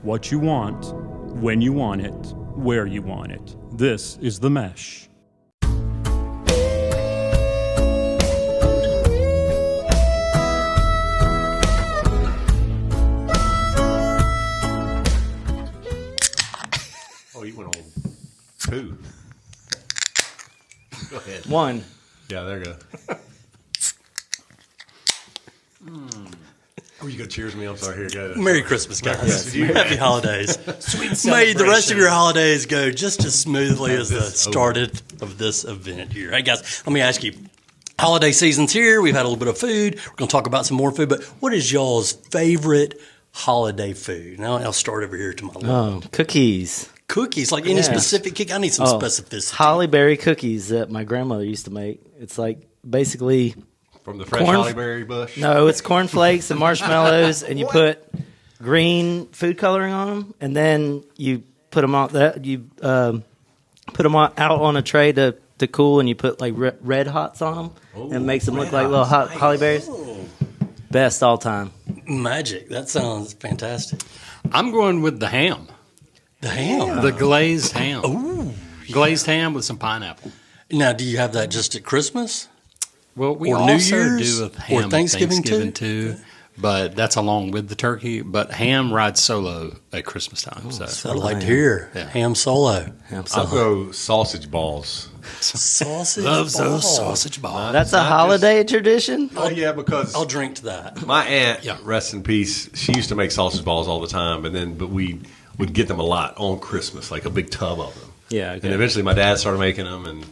what you want, when you want it, where you want it. This is The Mesh. Oh, you went on 2. Go ahead. 1. Yeah, there you go. Oh, you gonna cheers me? I'm sorry. Here, go. Merry Christmas, guys. Yes. Happy holidays. May the rest of your holidays go just as smoothly as the start of this event here. Hey, guys, let me ask you. Holiday season's here. We've had a little bit of food. We're going to talk about some more food. But what is y'all's favorite holiday food? Now I'll start over here to my left. Cookies. Cookies, like any specific cookie? I need some specificity. Holly berry cookies that my grandmother used to make. It's like basically From the fresh holly berry bush? No, it's cornflakes and marshmallows, and you put green food coloring on them, and then you put them on that put them out on a tray to cool, and you put like red hots on them, and it makes them look like little holly berries. Best all time. Magic. That sounds fantastic. I'm going with the ham. The ham. The glazed ham. Ooh. Glazed ham with some pineapple. Now, do you have that just at Christmas? Well, we Or also New Year's? do a ham Or Thanksgiving too. But that's along with the turkey. But ham rides solo at Christmas time. So I'd like to hear ham solo. I'll go sausage balls. Sausage Love balls. those sausage balls. That's a holiday tradition? Oh, yeah, because I'll drink to that. my aunt, rest in peace, she used to make sausage balls all the time, but we would get them a lot on Christmas, like a big tub of them. Yeah, okay. And eventually my dad started making them, and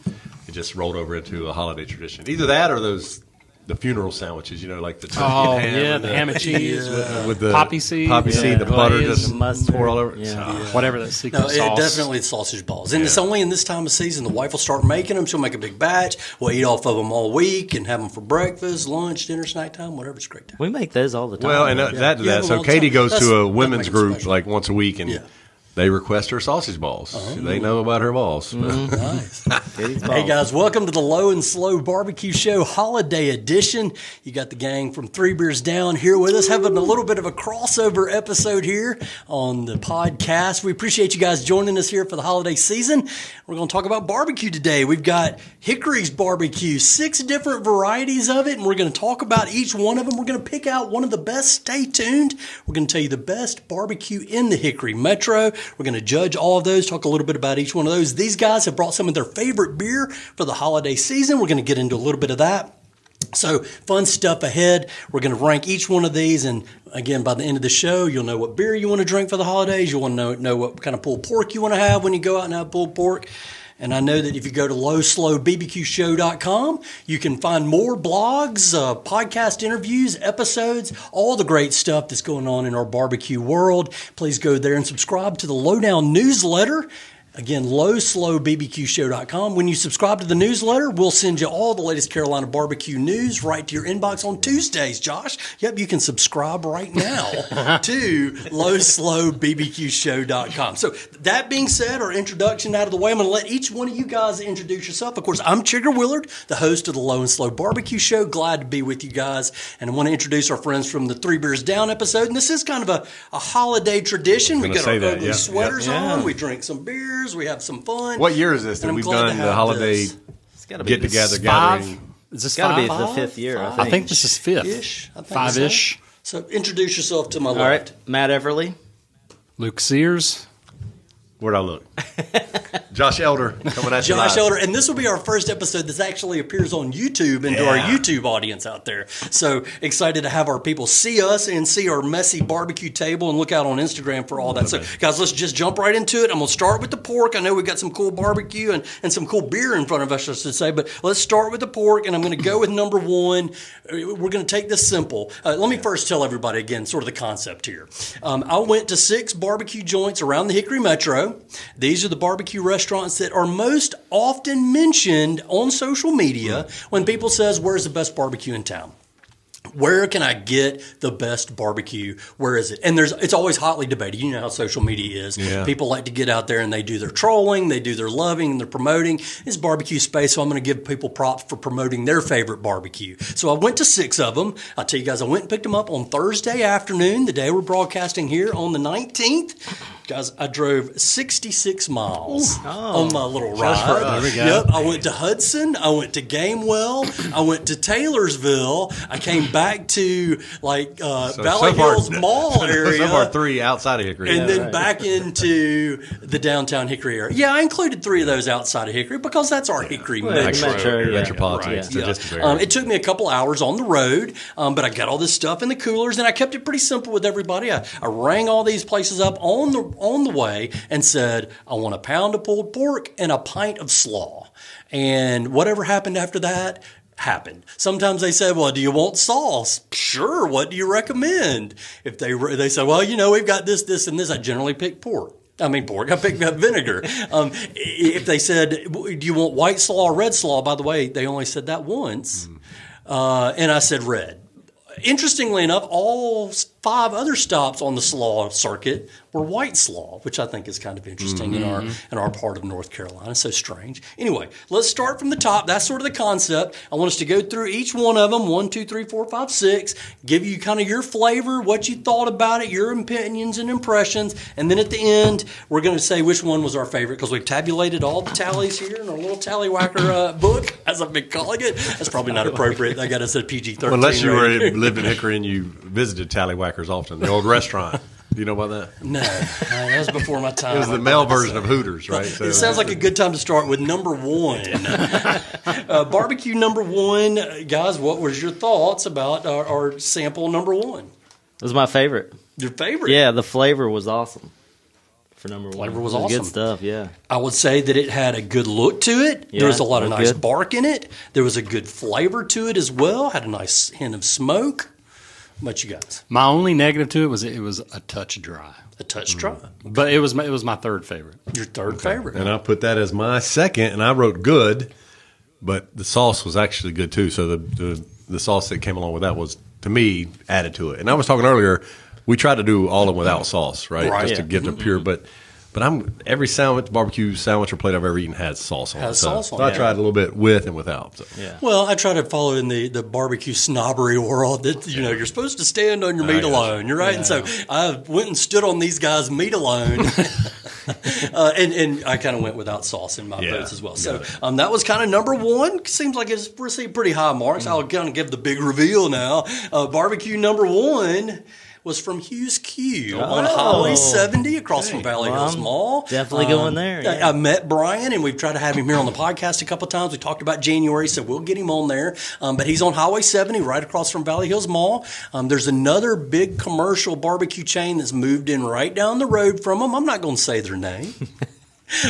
it just rolled over into a holiday tradition. Either that or the funeral sandwiches, like the turkey and ham. The ham and cheese with the poppy seed. the butter glaze, just pour all over. whatever that secret No, sauce. definitely it's sausage balls. And it's only in this time of season. The wife will start making them. She'll make a big batch. We'll eat off of them all week and have them for breakfast, lunch, dinner, snack time, whatever's great time. We make those all the time. Well, and that to Yeah, that. well, So all the Katie time. goes That's- to a that women's makes it group special. like once a week, and they request her sausage balls. They know about her balls. Nice. Katie's Hey balls. guys, welcome to the Low and Slow Barbecue Show Holiday Edition. You got the gang from Three Beers Down here with us, having a little bit of a crossover episode here on the podcast. We appreciate you guys joining us here for the holiday season. We're going to talk about barbecue today. We've got Hickory's barbecue, 6 different varieties of it, and we're going to talk about each one of them. We're going to pick out one of the best. Stay tuned. We're going to tell you the best barbecue in the Hickory Metro. We're going to judge all of those, talk a little bit about each one of those. These guys have brought some of their favorite beer for the holiday season. We're going to get into a little bit of that. So fun stuff ahead. We're going to rank each one of these, and again, by the end of the show, you'll know what beer you want to drink for the holidays. You'll want to know what kind of pulled pork you want to have when you go out and have pulled pork. And I know that if you go to lowslowbbqshow.com, you can find more blogs, podcast interviews, episodes, all the great stuff that's going on in our barbecue world. Please go there and subscribe to the Lowdown newsletter. Again, lowslowbbqshow.com. When you subscribe to the newsletter, we'll send you all the latest Carolina barbecue news right to your inbox on Tuesdays, Josh. Yep, you can subscribe right now to lowslowbbqshow.com. So that being said, our introduction out of the way, I'm going to let each one of you guys introduce yourself. Of course, I'm Chigger Willard, the host of the Low and Slow Barbecue Show. Glad to be with you guys. And I want to introduce our friends from the Three Beers Down episode. And this is kind of a holiday tradition. We got our ugly sweaters on. We drink some beers. We have some fun. What year is this that we've done the holiday get-together gathering? Is this It's got to be five? the 5th year, I I think. think this is 5th. Ish, I think 5-ish. So introduce yourself to my All left. right, Matt Everly. Luke Sears. Where'd I look? Josh Elder coming at you Josh live. Elder, and this will be our first episode that actually appears on YouTube and to our YouTube audience out there. So excited to have our people see us and see our messy barbecue table, and look out on Instagram for all that. So guys, let's just jump right into it. I'm going to start with the pork. I know we've got some cool barbecue and some cool beer in front of us, I should say, but let's start with the pork, and I'm going to go with number 1. We're going to take this simple. Let me first tell everybody again sort of the concept here. I went to 6 barbecue joints around the Hickory Metro. These are the barbecue restaurants that are most often mentioned on social media when people says, where's the best barbecue in town? Where can I get the best barbecue? Where is it? And it's always hotly debated. You know how social media is. Yeah. People like to get out there and they do their trolling, they do their loving, they're promoting. It's barbecue space, so I'm going to give people props for promoting their favorite barbecue. So I went to 6 of them. I'll tell you guys, I went and picked them up on Thursday afternoon, the day we're broadcasting here on the 19th. Guys, I drove 66 miles on my little ride. There we go. Yep, I went to Hudson. I went to Gamewell. I went to Taylorsville. I came back to Valley Hills Mall area. So far, 3 outside of Hickory. And then back into the downtown Hickory area. Yeah, I included 3 of those outside of Hickory because that's our Hickory metro. Metropolitan Yeah. statistics area. It took me a couple hours on the road, but I got all this stuff in the coolers, and I kept it pretty simple with everybody. I rang all these places up on the way and said, I want a pound of pulled pork and a pint of slaw. And whatever happened after that happened. Sometimes they said, well, do you want sauce? Sure. What do you recommend? If they said, well, we've got this, and this, I generally pick pork. I picked up vinegar. If they said, do you want white slaw or red slaw? By the way, they only said that once. And I said red. Interestingly enough, all 5 other stops on the slaw circuit were white slaw, which I think is kind of interesting in our part of North Carolina. So strange. Anyway, let's start from the top. That's sort of the concept. I want us to go through each one of them, 1, 2, 3, 4, 5, 6, give you kind of your flavor, what you thought about it, your opinions and impressions, and then at the end, we're going to say which one was our favorite because we've tabulated all the tallies here in our little tallywhacker book, as I've been calling it. That's probably not appropriate. I got us a PG-13. Unless you lived in Hickory and you visited Tallywhackers often, the old restaurant. Do you know about that? No, that was before my time. It was the male version of Hooters, right? It sounds like a good time to start with number 1. Barbecue number 1. Guys, what was your thoughts about our sample number 1? It was my favorite. Your favorite? Yeah, the flavor was awesome. For number 1. Flavor was It awesome. Good stuff, yeah. I would say that it had a good look to it. Yeah, There was a lot of looked nice good. bark in it. There was a good flavor to it as well. Had a nice hint of smoke. What about you guys? My only negative to it was a touch dry, A touch dry. but it was my third favorite. Your third favorite. And I put that as my second, and I wrote good, but the sauce was actually good too. So the sauce that came along with that was, to me, added to it. And I was talking earlier, we tried to do all of them without sauce, right? Right. Just to get the pure, but every barbecue sandwich or plate I've ever eaten has sauce on it. Has sauce on so I it. tried a little bit with and without. So. Yeah. Well, I try to follow in the barbecue snobbery world that, you're supposed to stand on your meat alone. You're right. Yeah. And so I went and stood on these guys' meat alone. And I kind of went without sauce in my votes as well. So that was kind of number 1. Seems like it's received pretty high marks. I'll kind of give the big reveal now. Barbecue number 1 was from Hughes Q on Highway 70 across from Valley Hills Mall. Definitely going there. Yeah. I met Brian, and we've tried to have him here on the podcast a couple of times. We talked about January, so we'll get him on there. But he's on Highway 70 right across from Valley Hills Mall. There's another big commercial barbecue chain that's moved in right down the road from him. I'm not going to say their name,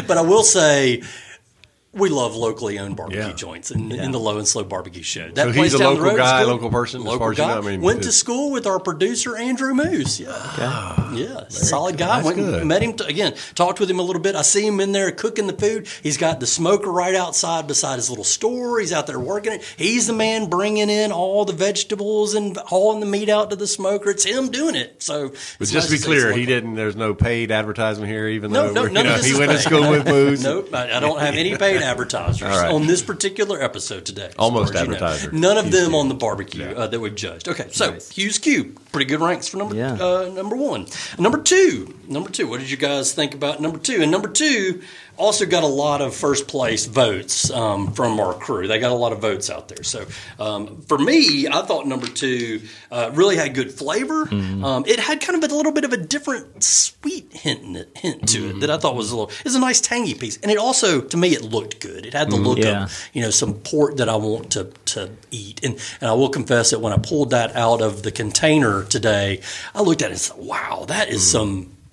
but I will say we love locally owned barbecue joints in the Low and Slow Barbecue Show. That So place he's a down the local road is guy, good. local person, as Local far as you guy. know? I mean, Went to school with our producer, Andrew Moose. Yeah, solid guy. That's Went and good. met him, talked with him a little bit. I see him in there cooking the food. He's got the smoker right outside beside his little store. He's out there working it. He's the man bringing in all the vegetables and hauling the meat out to the smoker. It's him doing it. So, But just to be clear, there's no paid advertisement here, even No, though none of this he is went to paid. school with Moose. Nope, I don't have any paid advertisers All right. on this particular episode today. as Almost far as you know. advertiser. None of Hughes them Q. on the barbecue that we've judged. Okay, so Hughes Q, pretty good ranks for number 1. Number two. What did you guys think about number 2? And number 2 also got a lot of first place votes from our crew. They got a lot of votes out there. So for me, I thought number 2 really had good flavor. It had kind of a little bit of a different sweet hint to it that I thought was a nice tangy piece. And it also, to me, it looked good. It had the look of some pork that I want to eat. And I will confess that when I pulled that out of the container today, I looked at it and said, wow, that is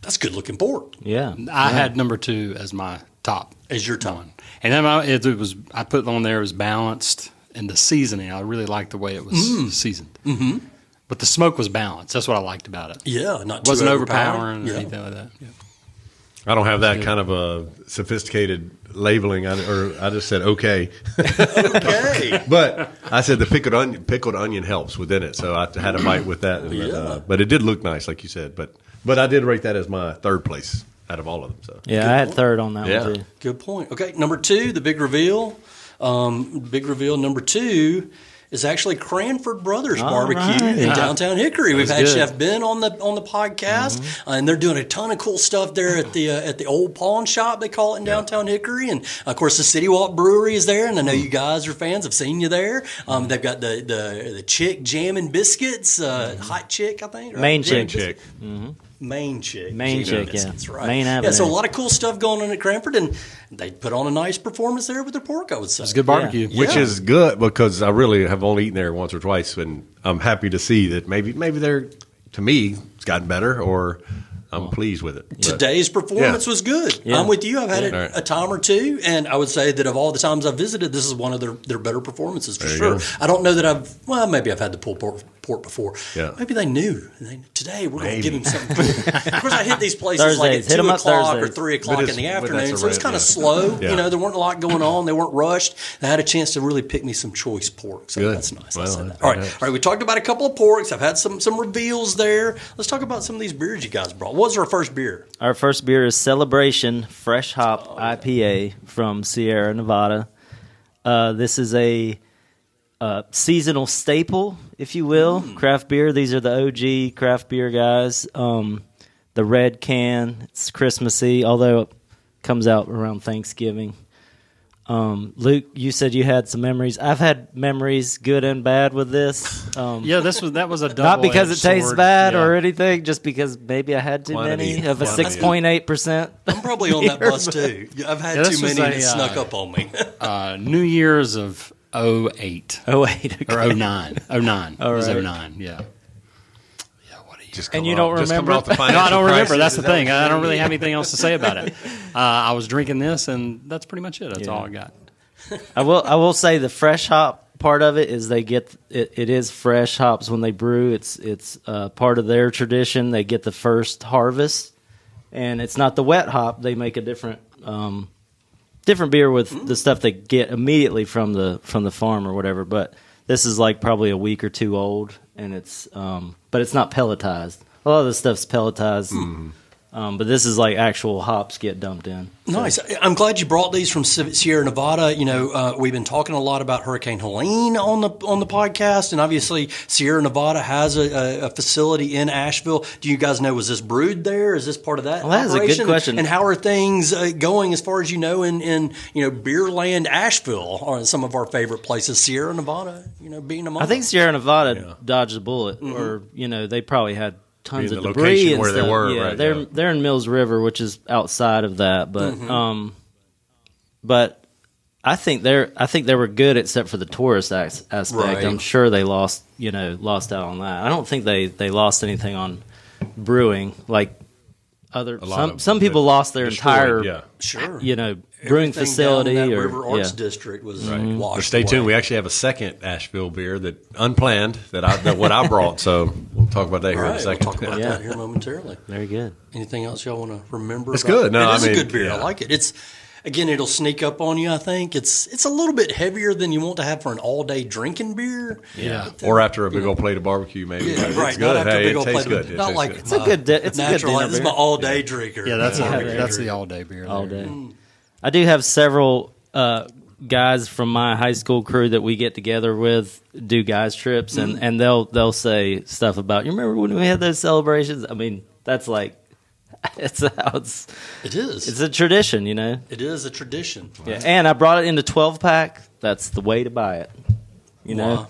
that's good looking pork. Yeah. I had number 2 as my top. As your top. One. And then I put on there, it was balanced, and the seasoning, I really liked the way it was seasoned. Mm-hmm. But the smoke was balanced. That's what I liked about it. Yeah, not It wasn't too overpowering or Yeah. anything like that. Yeah. I don't have that kind of a sophisticated labeling. I just said okay. Okay. But I said the pickled onion helps within it, so I had a bite with that. But it did look nice, like you said. But I did rate that as my third place out of all of them. So Yeah, I had third on that Yeah. one too. Good point. Okay, number 2, the big reveal. Big reveal number 2 is actually Cranford Brothers Barbecue right. in downtown Hickory. We've had good. Chef Ben on the podcast, and they're doing a ton of cool stuff there at the old pawn shop, they call it, in downtown Hickory. And of course, the City Walk Brewery is there, and I know you guys are fans. I've seen you there. They've got the chick jam and biscuits, hot chick, I think, right? Main Jam chick. biscuits. Main chick. Main Jam and chick, yeah. biscuits, right. Main Yeah, Avenue. so a lot of cool stuff going on at Cranford, and they put on a nice performance there with their pork, I would say. It's good barbecue. which is good because I really have only eaten there once or twice, and I'm happy to see that maybe they're, to me, it's gotten better, or I'm pleased with it. But- Today's performance was good. Yeah. I'm with you. I've had it Right. a time or two, and I would say that of all the times I've visited, this is one of their better performances for There you sure. go. I don't know that maybe I've had the pulled pork before. Yeah. Maybe they knew. Today we're going to give him something cool. Of course, I hit these places like at Thursdays. Hit 2 'em up o'clock or Thursdays. 3 o'clock But in the it's- but afternoon, that's so it's a kind of red- slow. Yeah. You know, there weren't a lot going on. They weren't rushed. They had a chance to really pick me some choice pork, so Good. that's nice. Well, I said that. that All right, helps. all right. We talked about a couple of porks. I've had some reveals there. Let's talk about some of these beers you guys brought. What was our first beer? Our first beer is Celebration Fresh Hop IPA from Sierra Nevada. This is a seasonal staple, if you will, craft beer. These are the OG craft beer guys. The red can, it's Christmassy, although it comes out around Thanksgiving. Luke, you said you had some memories. I've had memories, good and bad, with this. Yeah, that was a double. Not because it tastes sword. bad Yeah. or anything, just because maybe I had too Quantity. many of a Quantity. 6.8%. I'm probably on that bus too. I've had Yeah, too this many was and a, it snuck up on me. New Year's of 08 Oh, wait. Okay. or 09. 09. It was right. 09, yeah. Yeah, what a year. Just And coming you don't just coming remember? off the No, I financial don't remember. crisis. That's the Is that thing. what I you're don't really saying? have anything else to say about it. I was drinking this, and that's pretty much it. That's Yeah. all I got. I will say the fresh hop part of it is they get it is fresh hops when they brew. It's part of their tradition. They get the first harvest, and it's not the wet hop. They make a different beer with the stuff they get immediately from the farm or whatever. But this is like probably a week or two old, and it's but it's not pelletized. A lot of the stuff's pelletized. But this is like actual hops get dumped in. Nice. I'm glad you brought these from Sierra Nevada. You know, we've been talking a lot about Hurricane Helene on the podcast, and obviously Sierra Nevada has a facility in Asheville. Do you guys know, was this brewed there? Is this part of that? Well, that is a good operation? question. And how are things going as far as you know in Beerland, Asheville, or some of our favorite places? Sierra Nevada, being among I think them. Sierra Nevada dodged a bullet, or they probably had tons Being of the debris location and where they stuff. were, Yeah, right, they're in Mills River, which is outside of that, but I think they were good except for the tourist aspect. Right. I'm sure they lost out on that. I don't think they lost anything on brewing like other some people lost their destroyed, entire yeah. Sure. brewing Everything facility down in that or River Arts yeah. District was But washed stay away. tuned. We actually have a second Asheville beer that unplanned that what I brought. So we'll talk about that here in a Right, second. we'll talk about Yeah. that here momentarily. Very good. Anything else y'all want to remember? It's about good. it? No, It is I mean, a good beer. yeah. I like it. It's again, it'll sneak up on you. I think it's a little bit heavier than you want to have for an all day drinking beer. Yeah. Or after a big old plate of barbecue, maybe. Yeah, But right. It's Not good. after a Hey, big it old tastes plate of good. It not tastes like good. It's a good it's a good natural. dinner This is beer. my all day drinker. Yeah, that's Yeah. that's the all day beer. all there. day. I do have several guys from my high school crew that we get together with, do guys trips, and they'll say stuff about, you remember when we had those celebrations? I mean, that's like it's how It is. it's a tradition, It is a tradition. Yeah, and I brought it in the 12-pack. That's the way to buy it. Wow.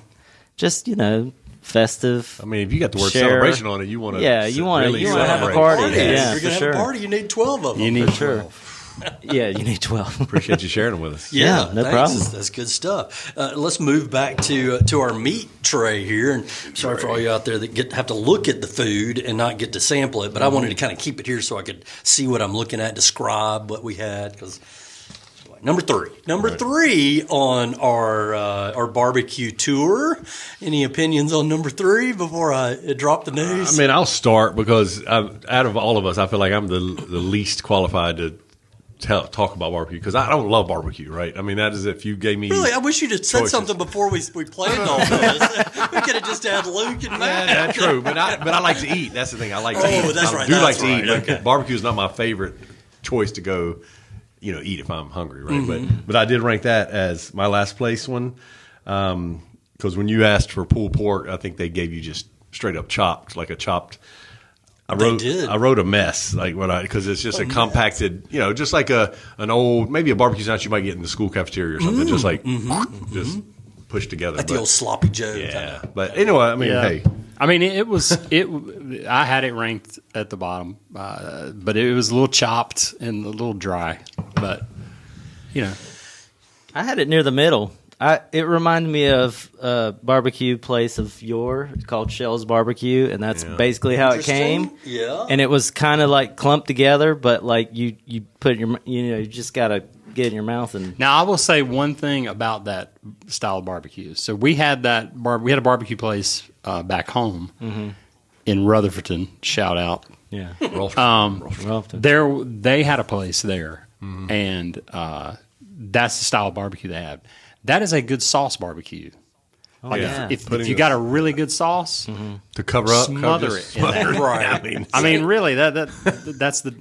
Just festive. I mean, if you got the word Share. celebration on it, you want to You want to have a celebrate. party. Party. Yeah, If you're for gonna sure. have a party, you need 12 of them. You need Sure. Yeah, you need 12. Appreciate you sharing them with us. Yeah, no thanks. problem. That's good stuff. Let's move back to our meat tray here. And sorry for all you out there that have to look at the food and not get to sample it, but I wanted to kind of keep it here so I could see what I'm looking at, describe what we had, because Number three on our barbecue tour. Any opinions on number 3 before I drop the news? I mean, I'll start because out of all of us, I feel like I'm the least qualified to talk about barbecue because I don't love barbecue, right? I mean, that is if you gave me Really, I wish you'd have said choices. something before we planned all this. We could have just had Luke and Matt. Yeah, true, but I like to eat. That's the thing. I like to eat. that's I right, do like that's to eat. right, Like, okay. barbecue is not my favorite choice to go, eat if I'm hungry, right? Mm-hmm. But I did rank that as my last place one because when you asked for pulled pork, I think they gave you just straight up chopped, like a chopped. I wrote a mess, like because it's just a compacted, just like an old, maybe a barbecue sandwich you might get in the school cafeteria or something, just like just pushed together. Like the old sloppy Joe. Yeah, but anyway, I mean, hey. I mean, I had it ranked at the bottom, but it was a little chopped and a little dry. But I had it near the middle. It reminded me of a barbecue place of yore called Shell's Barbecue, and that's basically how it came. Yeah. And it was kind of like clumped together, but like you put your, you just got to get in your mouth. And now I will say one thing about that style of barbecue. So we had we had a barbecue place back home in Rutherfordton. Shout out. yeah, They had a place there, and that's the style of barbecue they had. That is a good sauce barbecue. yeah. If you got a really good sauce, To cover up, smother it in there. Right. I mean, really, that's the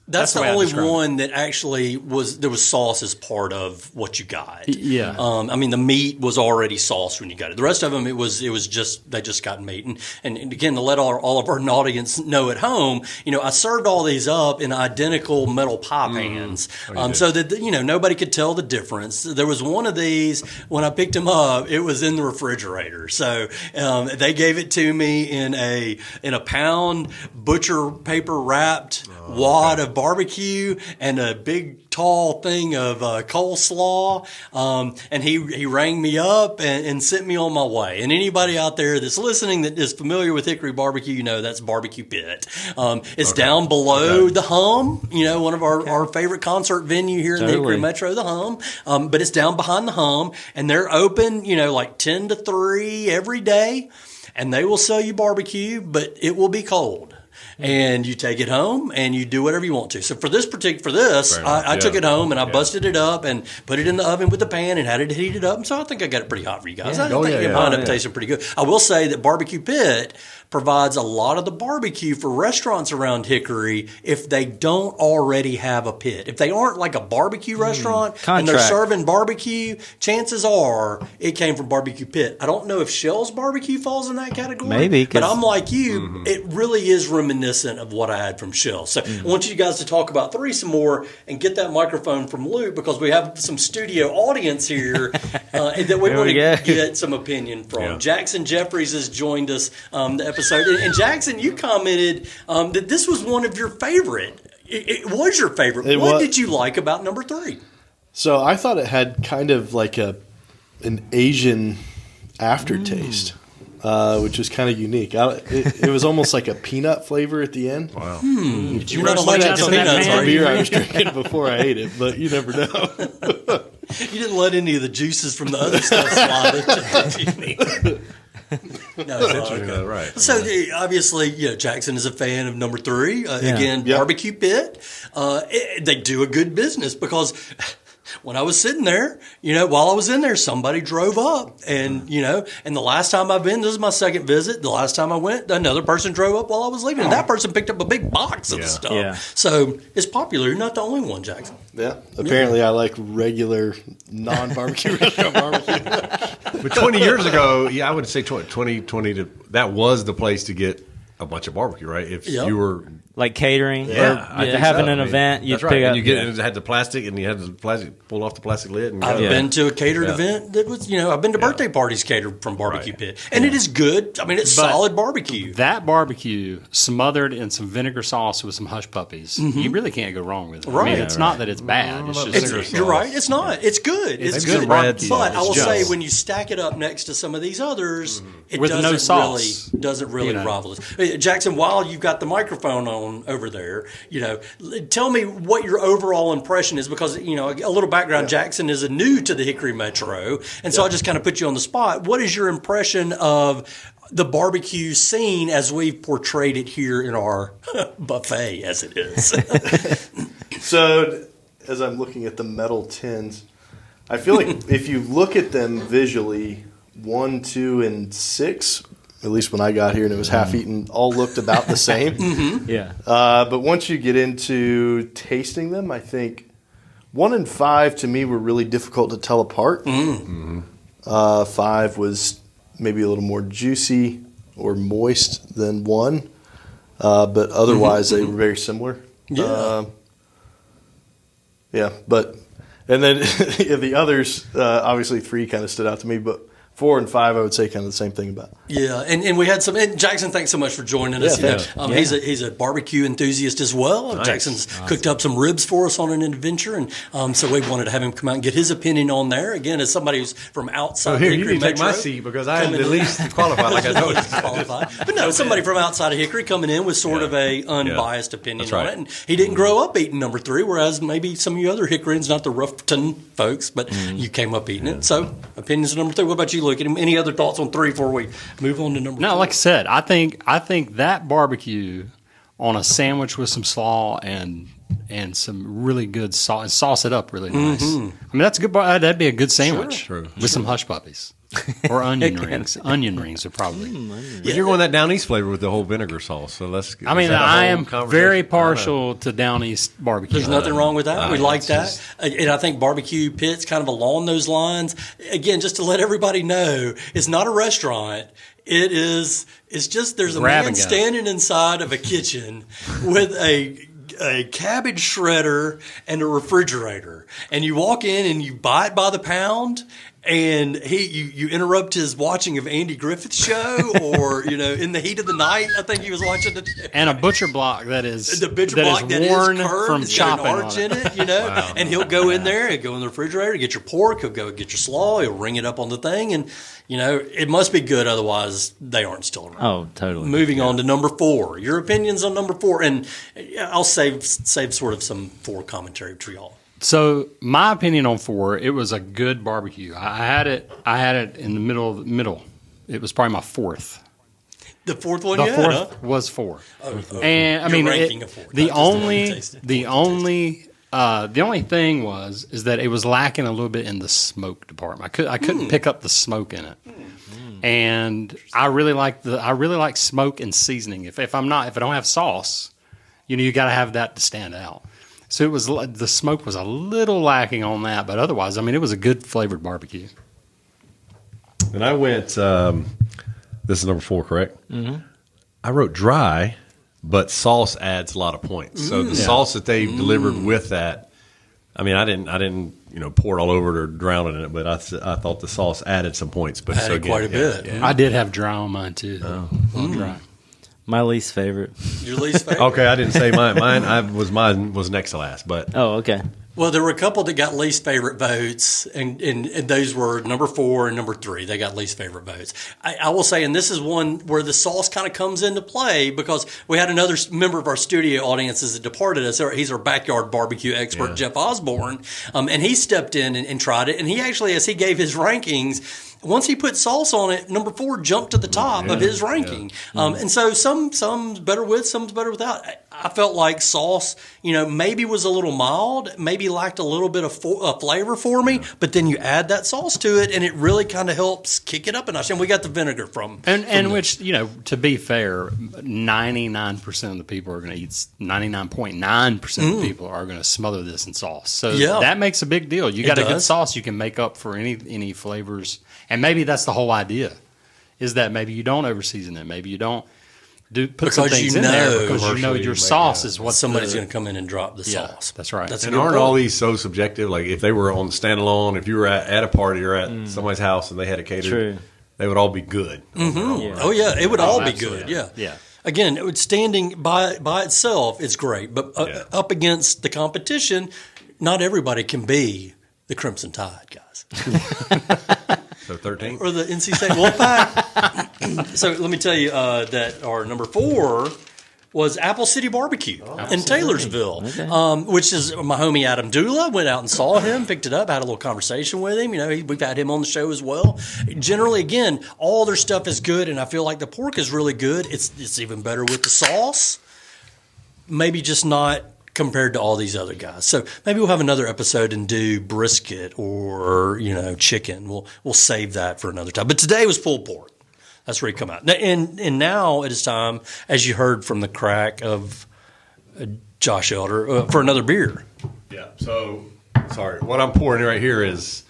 That's the way I only describe it. one that actually there was sauce as part of what you got. Yeah. I mean, the meat was already sauced when you got it. The rest of them, it was just they just got meat. And again, to let all of our audience know at home, I served all these up in identical metal pie pans, so that nobody could tell the difference. There was one of these when I picked them up, it was in the refrigerator. So they gave it to me in a pound butcher paper wrapped wad of barbecue and a big tall thing of coleslaw, and he rang me up and sent me on my way. And anybody out there that's listening that is familiar with Hickory Barbecue, that's Barbecue Pit. It's down below the Hum, one of our favorite concert venue here in the Hickory Metro, the Hum. But it's down behind the Hum, and they're open, like 10 to 3 every day, and they will sell you barbecue, but it will be cold. And you take it home and you do whatever you want to. So for this, I took it home and I busted it up and put it in the oven with the pan and had it heated up. And so I think I got it pretty hot for you guys. I think it wound up tasting pretty good. I will say that Barbecue Pit provides a lot of the barbecue for restaurants around Hickory if they don't already have a pit. If they aren't like a barbecue restaurant and they're serving barbecue, chances are it came from Barbecue Pit. I don't know if Shell's Barbecue falls in that category. Maybe, but I'm like you. It really is reminiscent of what I had from Shell. So I want you guys to talk about 3 some more and get that microphone from Luke because we have some studio audience here that we want to get some opinion from. Yeah. Jackson Jeffries has joined us the episode. And Jackson, you commented that this was one of your favorite. It was your favorite. What did you like about number 3? So I thought it had kind of like an Asian aftertaste. Which was kind of unique. It was almost like a peanut flavor at the end. Wow. You're not allergic to peanuts, are you? Beer I was drinking before I ate it, but you never know. You didn't let any of the juices from the other stuff slide. No, right. So obviously, Jackson is a fan of number 3. Again, Barbecue Pit. They do a good business because when I was sitting there, while I was in there, somebody drove up and the last time I've been, this is my second visit. The last time I went, another person drove up while I was leaving and that person picked up a big box of the stuff. Yeah. So it's popular. You're not the only one, Jackson. Yeah. Apparently I like regular non-barbecue restaurant barbecue. But 20 years ago, I would say 2020, that was the place to get a bunch of barbecue, right? If you were like catering, or having an event, you'd pick up. And it had the plastic, and you had the plastic pull off the plastic lid. And I've been to a catered event that was, I've been to birthday parties catered from Barbecue Pit, and it is good. I mean, it's solid barbecue. That barbecue smothered in some vinegar sauce with some hush puppies, you really can't go wrong with it. Right. I mean, it's not that it's bad. It's just you're right. It's not. It's good. It's good. good But barbecue. I will say, when you stack it up next to some of these others, it with no sauce, doesn't really rival it. me, Jackson, while you've got the microphone on over there, tell me what your overall impression is, because, a little background, Jackson is new to the Hickory Metro, and so I just kind of put you on the spot. What is your impression of the barbecue scene as we've portrayed it here in our buffet, as it is? So, as I'm looking at the metal tins, I feel like if you look at them visually, 1, 2, and 6, at least when I got here and it was half eaten, all looked about the same. Yeah. But once you get into tasting them, I think 1 and 5 to me were really difficult to tell apart. 5 was maybe a little more juicy or moist than 1, but otherwise they were very similar. Yeah. And then the others, obviously 3 kind of stood out to me, but 4 and 5 I would say kind of the same thing about. Yeah, and we had some. And Jackson, thanks so much for joining us. He's a barbecue enthusiast as well. Nice. Jackson's cooked up some ribs for us on an adventure, and so we wanted to have him come out and get his opinion on there. Again, as somebody who's from outside Here, the you Hickory need to take Metro, my seat because I am the least qualified, like I told you. qualified. But no, somebody from outside of Hickory coming in with sort of a unbiased opinion That's right. on it. And he didn't grow up eating number 3, whereas maybe some of you other Hickoryans, not the Ruffton folks, but you came up eating it. So opinions of number 3. What about you, Luke? Any other thoughts on 3 before we move on to number 4? No, like I said, I think that barbecue on a sandwich with some slaw and some really good sauce, sauce it up really nice. I mean, that's a good. That'd be a good sandwich Sure. with some hush puppies or onion rings. Onion rings are probably. But you're going that down east flavor with the whole vinegar sauce. So let's. I mean, is that a I whole am conversation? very partial to down east barbecue. There's nothing wrong with that. We like that. just- And I think Barbecue Pit's kind of along those lines. Again, just to let everybody know, it's not a restaurant. It's just there's a Grab man and go. standing inside of a kitchen with a cabbage shredder and a refrigerator. And you walk in and you buy it by the pound. And you interrupt his watching of Andy Griffith's show, or in the heat of the night, I think he was watching it. And a butcher block that is The butcher block that is worn curved, from it's got chopping an arch on in it. it, And he'll go in there, he'll go in the refrigerator, get your pork, he'll go get your slaw, he'll ring it up on the thing, and it must be good, otherwise they aren't still around. Oh, totally. Moving on to number 4. Your opinions on number 4, and I'll save sort of some 4 commentary to y'all. So my opinion on 4, it was a good barbecue. I had it in the middle. It was probably my 4th. The 4th one, The you had, 4th huh? was 4. Oh, And I your mean, ranking of 4, the not just the one you tasted. the only thing is that it was lacking a little bit in the smoke department. I couldn't pick up the smoke in it. And I really like smoke and seasoning. If I don't have sauce, you got to have that to stand out. So the smoke was a little lacking on that, but otherwise, I mean, it was a good flavored barbecue. And I went. This is number 4, correct? Mm-hmm. I wrote dry, but sauce adds a lot of points. So the sauce that they delivered with that, I mean, I didn't pour it all over it or drown it in it, but I thought the sauce added some points. But Added quite a bit. Yeah. I did have dry on mine too. Dry. My least favorite. Your least favorite? Okay, I didn't say mine. Mine was next to last, but Oh, okay. Well, there were a couple that got least favorite votes, and those were number 4 and number 3. They got least favorite votes. I will say, and this is one where the sauce kind of comes into play, because we had another member of our studio audiences that departed us. He's our backyard barbecue expert, Jeff Osborne, and he stepped in and tried it. And he actually, as he gave his rankings, once he put sauce on it, number 4 jumped to the top of his ranking. And so some's better with, some's better without. I felt like sauce, maybe was a little mild, maybe lacked a little bit of flavor for me, but then you add that sauce to it, and it really kind of helps kick it up a notch. And we got the vinegar from Which, to be fair, 99% of the people are going to eat, 99.9% of the people are going to smother this in sauce. So that makes a big deal. You got a good does. sauce, you can make up for any flavors. And maybe that's the whole idea, is that maybe you don't overseason it. Maybe you don't put some Because things you in there know because you know commercially your you sauce make is what somebody's going to come in and drop the sauce. That's right. That's a and good aren't point. all these so subjective? Like if they were on the standalone, if you were at a party or at somebody's house and they had a caterer, True. they would all be good. Yeah. Oh yeah, it would all be absolutely. good. Yeah, Yeah. Again, it would standing by itself is great, but up against the competition, not everybody can be the Crimson Tide, guys. So 13. Or the NC State Wolfpack. So let me tell you that our number 4 was Apple City Barbecue in Taylorsville, which is my homie Adam Dula. Went out and saw him, picked it up, had a little conversation with him. You know, we've had him on the show as well. Generally, again, all their stuff is good, and I feel like the pork is really good. It's even better with the sauce. Maybe just not compared to all these other guys. So maybe we'll have another episode and do brisket or chicken. We'll save that for another time. But today was pulled pork. That's where he come out. And now it is time, as you heard from the crack of Josh Elder, for another beer. Yeah. So, sorry. What I'm pouring right here is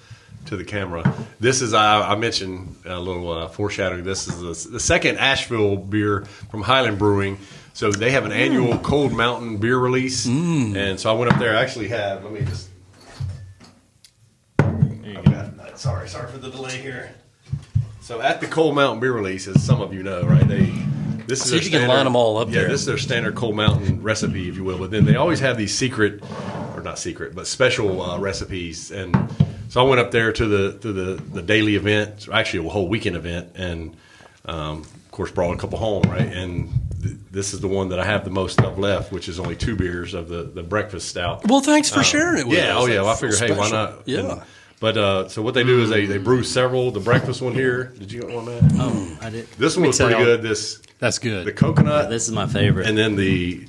to the camera. This is, I mentioned a little foreshadowing. This is the second Asheville beer from Highland Brewing. So they have an annual Cold Mountain beer release. And so I went up there. I actually have, let me just. Sorry for the delay here. So at the Cold Mountain beer release, as some of you know, right? This is so you can line them all up there. This is their standard Cold Mountain recipe, if you will. But then they always have these special recipes. And so I went up there to the daily event, actually a whole weekend event, and of course brought a couple home, right? And this is the one that I have the most of left, which is only 2 beers of the breakfast stout. Well, thanks for sharing it with us. Yeah, Well, I figured, hey, why not? Yeah. But so what they do is they brew several. The breakfast one here. Did you get one, Matt? Oh, I did. This one was pretty good. That's good. The coconut. This is my favorite. And then they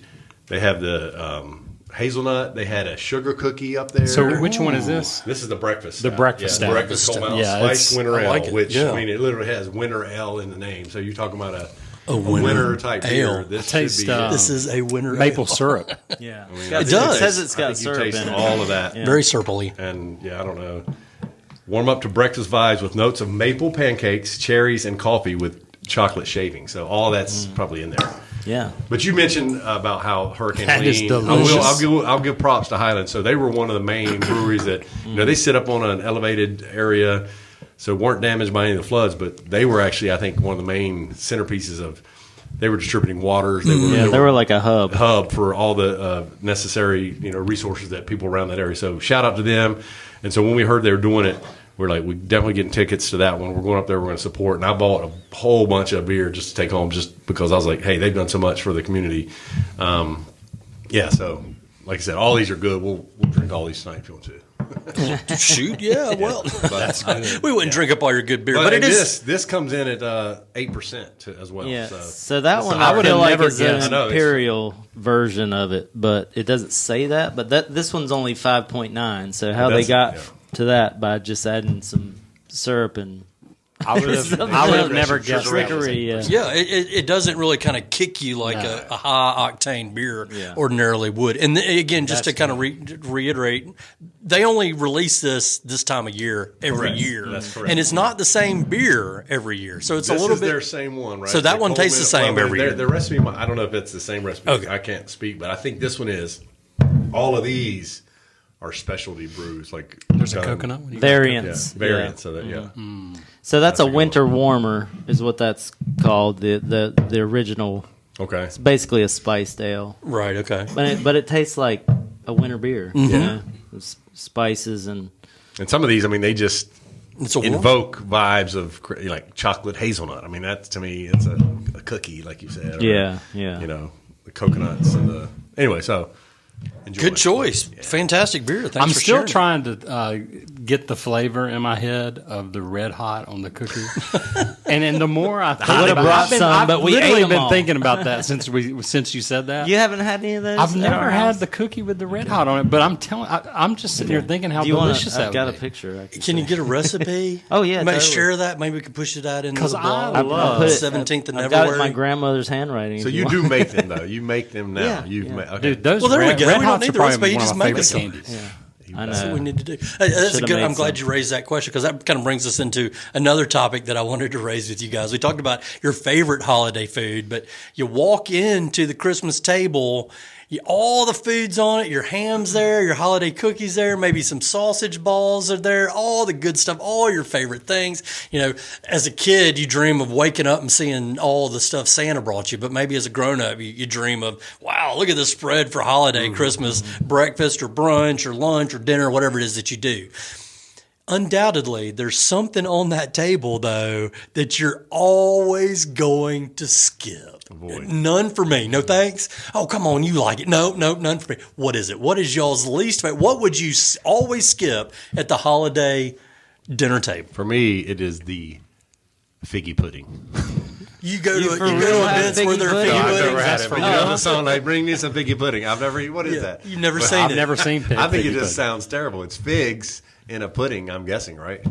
have the hazelnut. They had a sugar cookie up there. So which one is this? This is the breakfast. The breakfast stout. stout. Breakfast Cold Mountain Yeah, Spiced Winter I Ale, like it. which Yeah. I mean, it literally has Winter Ale in the name. So you're talking about a winter winter type ale. beer. This I taste, should be This is a winter Maple ale. syrup. Yeah, It does. It says it's got I think you syrup taste in it. all of that. Very syrupy. And I don't know. Warm up to breakfast vibes with notes of maple pancakes, cherries, and coffee with chocolate shaving. So all that's probably in there. Yeah. But you mentioned about how Hurricane That is Helene. delicious. I'll give props to Highland. So they were one of the main breweries that they sit up on an elevated area, so weren't damaged by any of the floods. But they were actually, I think, one of the main centerpieces of. They were distributing waters. They were like a hub. For all the necessary resources that people around that area. So shout out to them. And so when we heard they were doing it, we're like, we're definitely getting tickets to that one. We're going up there. We're going to support. And I bought a whole bunch of beer just to take home, just because I was like, hey, they've done so much for the community. So like I said, all these are good. We'll drink all these tonight if you want to. Shoot, yeah, well. We wouldn't drink up all your good beer. But it is. This comes in at 8% as well. Yeah. So. So that one I I would feel have like never is an guessed. imperial version of it, but it doesn't say that. But this one's only 5.9. So how they got to that by just adding some syrup and I would have never guessed that. trickery. Yeah. Yeah, it doesn't really kind of kick you like a high octane beer ordinarily would. And again, just to kind of reiterate, they only release this time of year every year. That's correct. And it's not the same beer every year, so it's This a little is bit. their same one, right? So that The one tastes the Coleman- same every year. Their recipe, I don't know if it's the same recipe. Okay. I can't speak, but I think this one is. All of these are specialty brews. Like There's a coconut one. Variants. variants Yeah. of it. So that's a good winter warmer, is what that's called. The original. Okay. It's basically a spiced ale, Right, okay. but it tastes like a winter beer. You know? With spices and And some of these, I mean, they just It's a warm. invoke vibes of like chocolate hazelnut. I mean, that to me, it's a cookie, like you said. Or, yeah. the coconuts and the anyway. So enjoy. Good choice. Fantastic beer. Thanks I'm for still sharing. trying to get the flavor in my head of the red hot on the cookie, and then the more I think would've about brought I've been, some, I've but we literally ate 'em been all. thinking about that since you said that. You haven't had any of those? I've at never our had house? the cookie with the red hot on it, but I'm just sitting here thinking how Do you want delicious that I've got a would be. picture. Can you get a recipe? Oh, yeah, Maybe totally. share that. Maybe we could push it out into 'Cause the I blog. love- put it- 17th of I've got it in my February. grandmother's handwriting. So if you want. do make them though. You make them now. Yeah, You've yeah. made, okay. Dude, those Well, there we red, go. red We don't hots need are the probably recipe, you one just of my make favorite us some. candies. I know. That's what we need to do. That's Should've good. made I'm glad some. you raised that question because that kind of brings us into another topic that I wanted to raise with you guys. We talked about your favorite holiday food, but you walk into the Christmas table, all the food's on it. Your ham's there, your holiday cookies there, maybe some sausage balls are there, all the good stuff, all your favorite things. You know, as a kid, you dream of waking up and seeing all the stuff Santa brought you, but maybe as a grown up, you dream of, wow, look at this spread for holiday, Christmas breakfast or brunch or lunch or dinner, whatever it is that you do. undoubtedly, there's something on that table, though, that you're always going to skip. Avoid. None for me. No thanks. Oh, come on. You like it. No, none for me. What is it? What is y'all's least favorite? What would you always skip at the holiday dinner table? For me, it is the figgy pudding. You go to for real have events where figgy they're pudding? figgy No, I've pudding. never had That's it. for But you know the song, like, bring me some figgy pudding. I've never, what is that? You've never But seen I've it. never seen I think it figgy just pudding. sounds terrible. It's figs in a pudding, I'm guessing, right?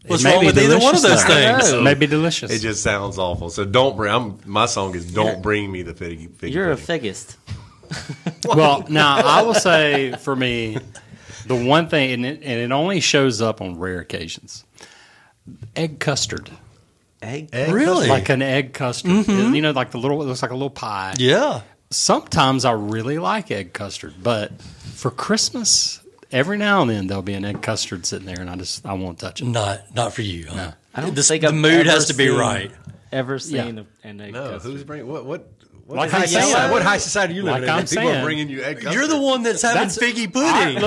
What's It may wrong be with either one of those delicious, though. things? know. It may be delicious. It just sounds awful. So don't bring, my song is don't bring me the figgy You're a pudding. figgist. Well, now I will say for me, the one thing, and it only shows up on rare occasions, egg custard. Egg. Really? Like an egg custard. You know, like the little, it looks like a little pie. Yeah. Sometimes I really like egg custard, but for Christmas, every now and then there'll be an egg custard sitting there, and I won't touch it. Not for you. Huh? No. I don't This- think the I've mood ever has to be seen- right. Ever seen Yeah. an egg No, custard? who's bringing, what Like high I'm saying. society, what high society you live Like in? I'm People are saying. bringing you egg custard. You're the one that's having That's- figgy pudding.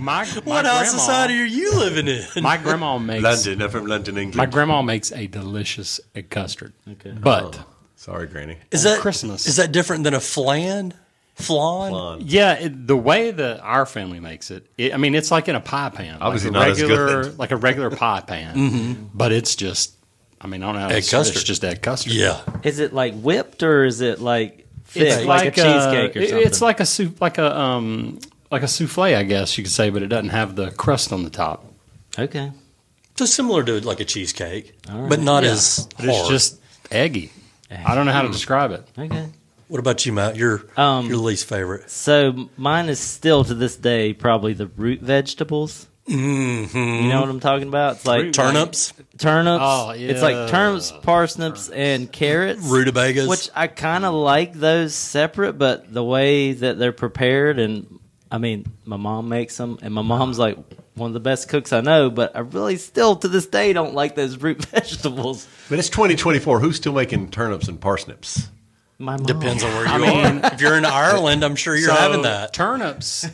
My what grandma, house society are you living in? My grandma makes London, they're from London, England. my grandma makes a delicious egg custard. Okay. But Sorry, Granny. Is on that Christmas. Is that different than a flan? Flan? Flan. yeah, the way that our family makes it, I mean, it's like in a pie pan, Obviously like not as good. like a regular pie pan. But it's just, I mean, I don't know, how to Egg describe it. custard. It's just egg custard. Yeah. Is it like whipped or is it like thick, It's like a cheesecake or something? It's like a soup, like a souffle, I guess you could say, but it doesn't have the crust on the top. Okay. So similar to like a cheesecake, All right. but not Yeah. as But hard. it's just eggy. I don't know how to describe it. Okay. What about you, Matt? Your least favorite? So mine is still to this day probably the root vegetables. Mm-hmm. You know what I'm talking about? It's like Turnips, turnips. Oh, It's like yeah. turnips, parsnips, and carrots. rutabagas. Which I kind of like those separate, but the way that they're prepared, and I mean, my mom makes them, and my mom's like one of the best cooks I know, but I really still to this day don't like those root vegetables. But it's 2024. Who's still making turnips and parsnips? My mom. Depends on where you are. If you're in Ireland, I'm sure you're So, having that. Turnips,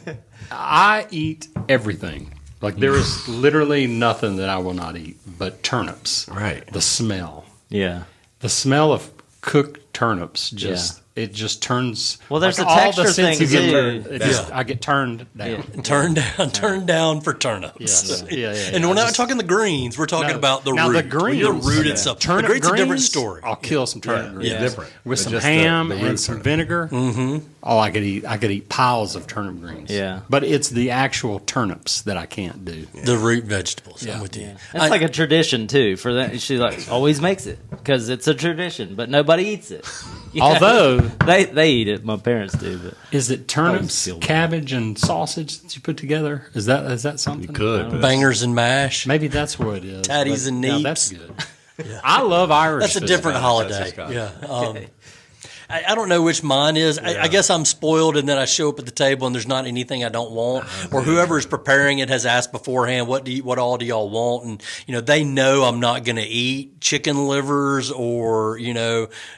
I eat everything. Like there is literally nothing that I will not eat but turnips. Right. The smell. Yeah. The smell of cooked turnips just it just turns. Well, there's like a all texture the senses thing, get too. turned- it just- Yeah. I get turned down. Yeah. Turn down for turnips. Yes. Yeah, yeah, And yeah. we're not Just- talking the greens. We're talking No. about the Now, root. the greens, Your root yeah. itself. Turnip the green's a different greens, story. I'll kill some turnip greens. It's different. With But some just ham the and root some turnip. vinegar. Mm-hmm. Oh, I could eat piles of turnip greens. Yeah. But it's the actual turnips that I can't do. The root vegetables. Yeah. I'm with you. Yeah. It's like a tradition too. For that, she like always makes it because it's a tradition, but nobody eats it. You know? Although they eat it, my parents do. But is it turnips, feel bad. cabbage, and sausage that you put together? Is that something? You could. But bangers and mash. Maybe that's what it is. Tatties But and now neeps. that's good. I love Irish. That's a food. different holiday. That's just Yeah. I don't know which mine is. I guess I'm spoiled, and then I show up at the table, and there's not anything I don't want, or whoever is preparing it has asked beforehand, what all do y'all want? And they know I'm not going to eat chicken livers or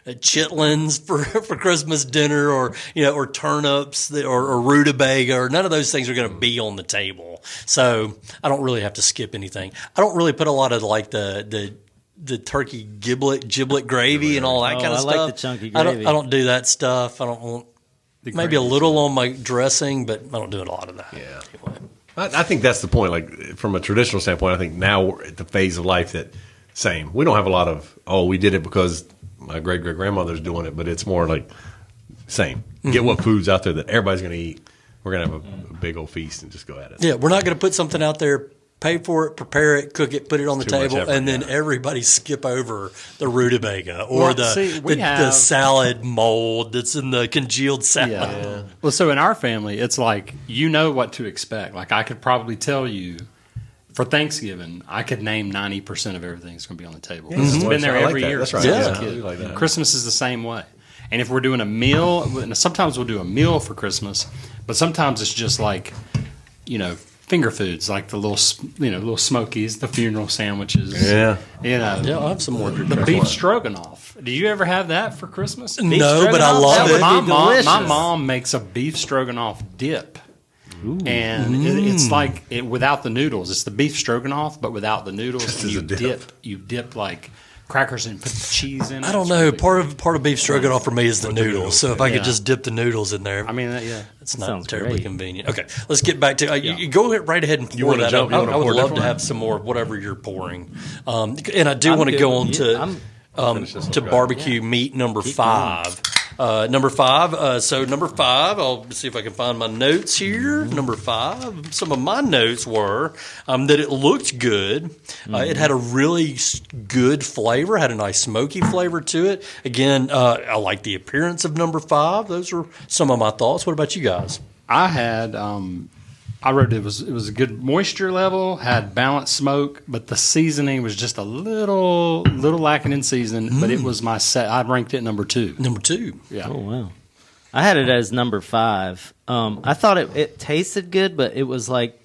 chitlins for Christmas dinner, or turnips or rutabaga, or none of those things are going to be on the table. So I don't really have to skip anything. I don't really put a lot of like the turkey giblet gravy and all that kind of I stuff. like the chunky I gravy. don't do that stuff. I don't want maybe a little on my dressing, but I don't do a lot of that. Yeah. I think that's the point. Like from a traditional standpoint, I think now we're at the phase of life that same. We don't have a lot of we did it because my great grandmother's doing it, but it's more like same. Get what food's out there that everybody's going to eat. We're going to have a big old feast and just go at it. Yeah, we're not going to put something out there, pay for it, prepare it, cook it, put it on the Too much table, effort, and then yeah. everybody skip over the rutabaga or Well, the see, we the have- salad mold that's in the congealed salad. Yeah. Well, so in our family, it's like you know what to expect. Like I could probably tell you for Thanksgiving, I could name 90% of everything that's going to be on the table. It's been there I like every that. year. That's since right. I was Yeah. a kid. We like that. Christmas is the same way. And if we're doing a meal, sometimes we'll do a meal for Christmas, but sometimes it's just like, finger foods, like the little smokies, the funeral sandwiches. Yeah. Yeah, I'll have some more. The beef stroganoff. Do you ever have that for Christmas? No, but I stroganoff? love That it. would be My delicious. mom makes a beef stroganoff dip. and it's like without the noodles. It's the beef stroganoff, but without the noodles. Just And as a dip. You dip like crackers and put the cheese in it. I don't know. Part of beef stroganoff for me is the noodles. So if I could Yeah. just dip the noodles in there, I mean, yeah. it's not sounds terribly great. convenient. Okay, let's get back to you go ahead right ahead and pour wanna that jump- up. you wanna I would pour a love to different have some more of whatever you're pouring. And I do I'm want to good go with on you. to this to one. barbecue meat number 5. Number 5. So number 5. I'll see if I can find my notes here. Number 5. Some of my notes were that it looked good. It had a really good flavor. Had a nice smoky flavor to it. Again, I like the appearance of number 5. Those are some of my thoughts. What about you guys? I had I wrote it was a good moisture level, had balanced smoke, but the seasoning was just a little lacking in season. But it was my set. I ranked it number 2. Number 2. Yeah. Oh wow! I had it as number 5. I thought it tasted good, but it was like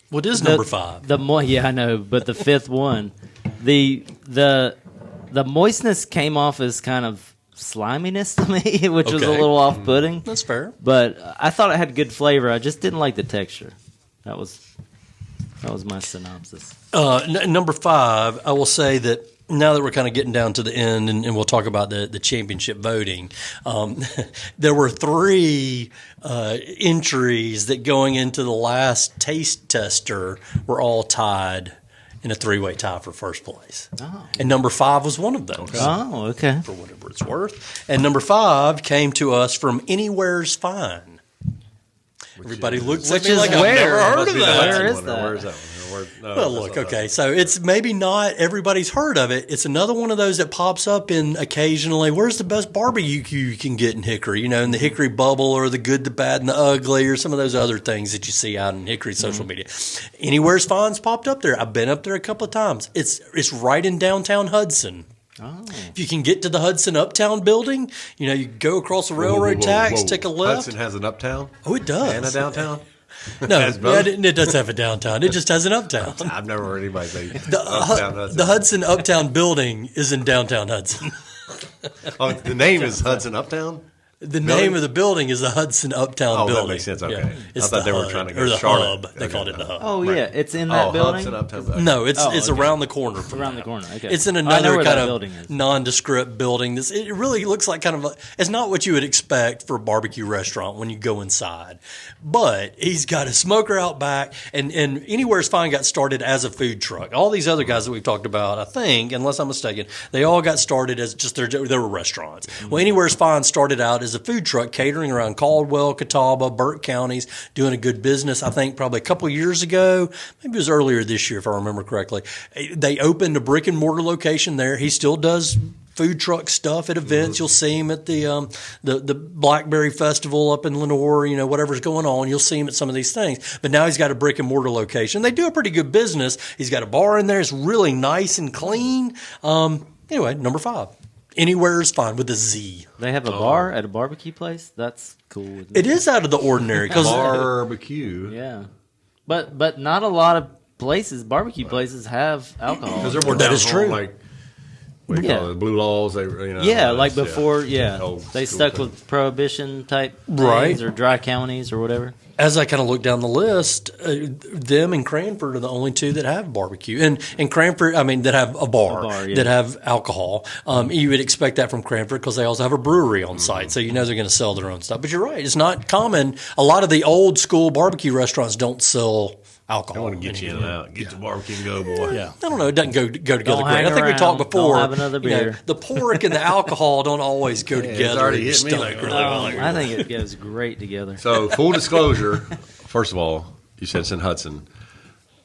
What is number 5? Yeah, I know, but the 5th one, the moistness came off as kind of sliminess to me, which was a Okay. little off-putting. That's fair. But I thought it had good flavor. I just didn't like the texture. That was my synopsis. Number 5, I will say that now that we're kind of getting down to the end, and we'll talk about the championship voting, there were 3 entries that going into the last taste tester were all tied in a 3-way tie for first place. Oh. And number 5 was one of those. Oh, okay. For whatever it's worth. And number 5 came to us from Anywhere's Fine. Everybody looks at Which me is like I've where? never heard Must of be the that. Where Hudson is one. that? Where is that one? No, Well, that's look, not okay, that. so it's maybe not everybody's heard of it. It's another one of those that pops up in occasionally. Where's the best barbecue you can get in Hickory? You know, in the Hickory bubble, or the good, the bad, and the ugly, or some of those other things that you see out in Hickory social media. Anywhere's Fine's popped up there. I've been up there a couple of times. It's right in downtown Hudson. Oh. If you can get to the Hudson Uptown building, you know, you go across the railroad tracks, take a left. Hudson has an uptown Oh, it does. and a downtown. No, Has both? it does have a downtown. It just has an uptown. I've never heard anybody say The, uptown Hudson. the Hudson Uptown building is in downtown Hudson. Oh, the name is Hudson Uptown. The name of the building is the Hudson Uptown Oh, building. that makes sense. Okay, Yeah. It's I thought the they were HUD, trying to or go the Charlotte. hub. They called it the hub. Oh, Right. yeah. It's in that Oh, building? Hudson Uptown. No, it's okay. around the corner from Around the that. corner. Okay. It's in I know another where kind that of building is. nondescript building. It really looks like kind of it's not what you would expect for a barbecue restaurant when you go inside. But he's got a smoker out back, and Anywhere's Fine got started as a food truck. All these other guys that we've talked about, I think, unless I'm mistaken, they all got started as just they were restaurants. Well, Anywhere's Fine started out as a food truck catering around Caldwell, Catawba, Burke counties, doing a good business. I think probably a couple of years ago, maybe it was earlier this year if I remember correctly. They opened a brick and mortar location there. He still does food truck stuff at events. You'll see him at the Blackberry Festival up in Lenore, you know, whatever's going on. You'll see him at some of these things. But now he's got a brick and mortar location. They do a pretty good business. He's got a bar in there. It's really nice and clean. Anyway, number 5. Anywhere's Fine with a Z. They have a bar at a barbecue place? That's cool with me. It is out of the ordinary because Barbecue. Yeah. But not a lot of barbecue places have alcohol. Because they're more That down is home, true. like what do you Yeah. call it? Blue laws. They, you know, Yeah, like that's- before, yeah. Old they school stuck thing. with prohibition type Right. things or dry counties or whatever. as I kind of look down the list, them and Cranford are the only 2 that have barbecue. And Cranford, I mean, that have a bar, yeah. that have alcohol. You would expect that from Cranford because they also have a brewery on site. So you know they're going to sell their own stuff. But you're right. It's not common. A lot of the old school barbecue restaurants don't sell alcohol. I want to get you in and out. Get the barbecue and go, boy. Yeah, I don't know. It doesn't go together Don't great. hang I think we around. talked before. Don't have another you know, beer. the pork and the alcohol don't always go together. already in your hit me stomach like, really oh, well. I think it goes great together. So, full disclosure, first of all, you said it's in Hudson.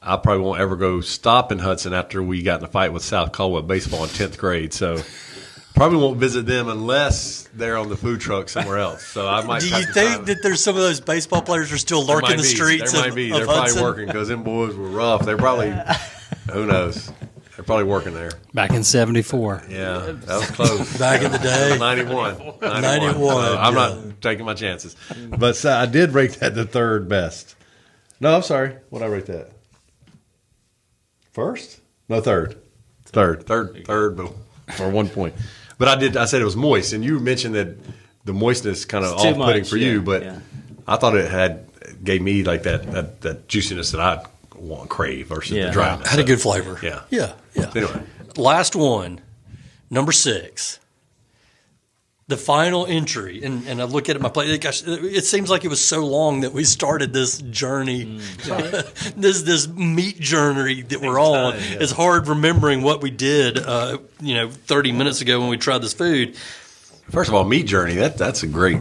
I probably won't ever go stop in Hudson after we got in a fight with South Caldwell baseball in 10th grade. So, probably won't visit them unless they're on the food truck somewhere else. So, I might. Do have you to think find- that there's some of those baseball players are still There lurking might the be. streets There of, might be. of They're probably Hudson? working because them boys were rough. They're probably, who knows? They're probably working there. Back in '74. Yeah, that was close. Back in the day. 91. 91, So I'm yeah. not taking my chances. But so I did rate that the 3rd best. No, I'm sorry. What did I rate that? First? No, third. Third, but for 1 point. But I said it was moist, and you mentioned that the moistness kind of It's too off-putting much, for you, yeah, but yeah. I thought it had gave me like that juiciness that I crave versus the dryness. Had a good flavor. Yeah. Yeah. Anyway. Last one, number 6. The final entry, and I look at it, my plate. Gosh, it seems like it was so long that we started this journey, this meat journey that we're on. It's hard remembering what we did, 30 minutes ago when we tried this food. First of all, meat journey. That's a great